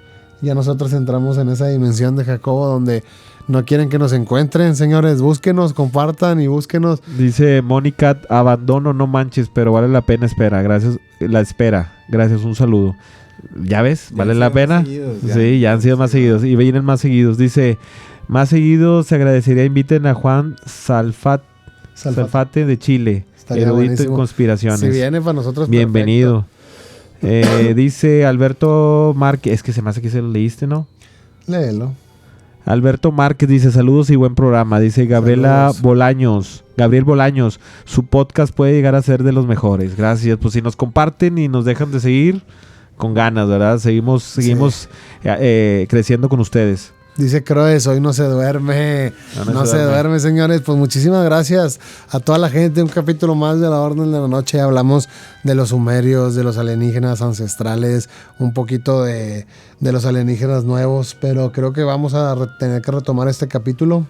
Ya nosotros entramos en esa dimensión de Jacobo donde no quieren que nos encuentren, señores. Búsquenos, compartan y búsquenos. Dice Mónica, abandono, no manches, pero vale la pena la espera. Gracias, un saludo. ¿Ya ves? ¿Vale la pena? Sí, ya han sido más seguidos. Y vienen más seguidos. Dice, más seguidos se agradecería inviten a Juan Salfate de Chile. Estaría erudito buenísimo. En conspiraciones. Si viene para nosotros, bienvenido. Dice Alberto Márquez. Es que se me hace que se lo leíste, ¿no? Léelo. Alberto Márquez dice, saludos y buen programa. Dice Gabriel Bolaños, su podcast puede llegar a ser de los mejores. Gracias. Pues si nos comparten y nos dejan de seguir, con ganas, ¿verdad? Seguimos creciendo con ustedes. Dice Croes, hoy no se duerme. No se duerme, señores. Pues muchísimas gracias a toda la gente. Un capítulo más de La Orden de la Noche. Hablamos de los sumerios, de los alienígenas ancestrales, un poquito de los alienígenas nuevos, pero creo que vamos a tener que retomar este capítulo.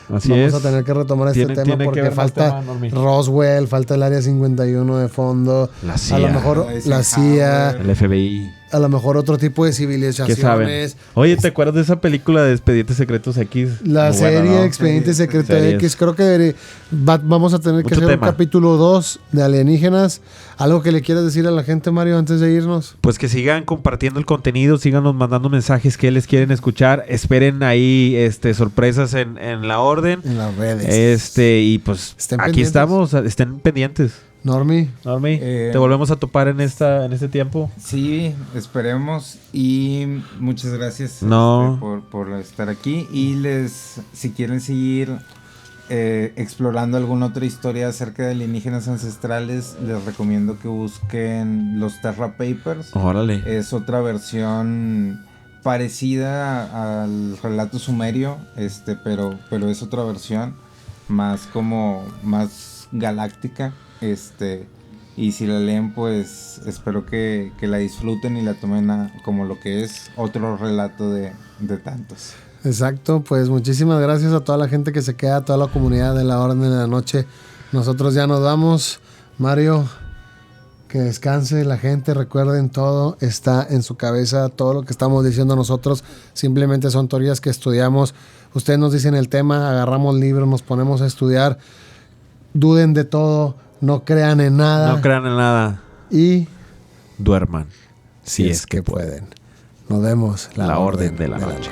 Vamos a tener que retomar este tema porque falta Roswell, falta el Área 51 de fondo. La CIA. A lo mejor la CIA. El FBI. A lo mejor otro tipo de civilizaciones. ¿Qué saben? Oye, ¿te acuerdas de esa película de Expedientes Secretos X? La serie Expedientes Secretos X. Creo que vamos a tener que hacer un capítulo 2 de alienígenas. ¿Algo que le quieras decir a la gente, Mario, antes de irnos? Pues que sigan compartiendo el contenido, síganos mandando mensajes que les quieren escuchar. Esperen ahí sorpresas en la orden. En las redes. Y pues aquí estamos. Estén pendientes. Normi, ¿te volvemos a topar en este tiempo? Sí, esperemos. Y muchas gracias por estar aquí. Y si quieren seguir explorando alguna otra historia acerca de alienígenas ancestrales, les recomiendo que busquen los Terra Papers. Órale. Es otra versión parecida al relato sumerio, pero es otra versión más galáctica. Y si la leen, pues espero que la disfruten y la tomen como lo que es otro relato de tantos. Exacto, pues muchísimas gracias a toda la gente que se queda, a toda la comunidad de La Orden de la Noche. Nosotros ya nos vamos. Mario, que descanse la gente. Recuerden, todo está en su cabeza. Todo lo que estamos diciendo nosotros simplemente son teorías que estudiamos. Ustedes nos dicen el tema, agarramos libros, nos ponemos a estudiar. Duden de todo. No crean en nada. Y duerman. Si es que pueden. Nos vemos. La Orden de la Noche.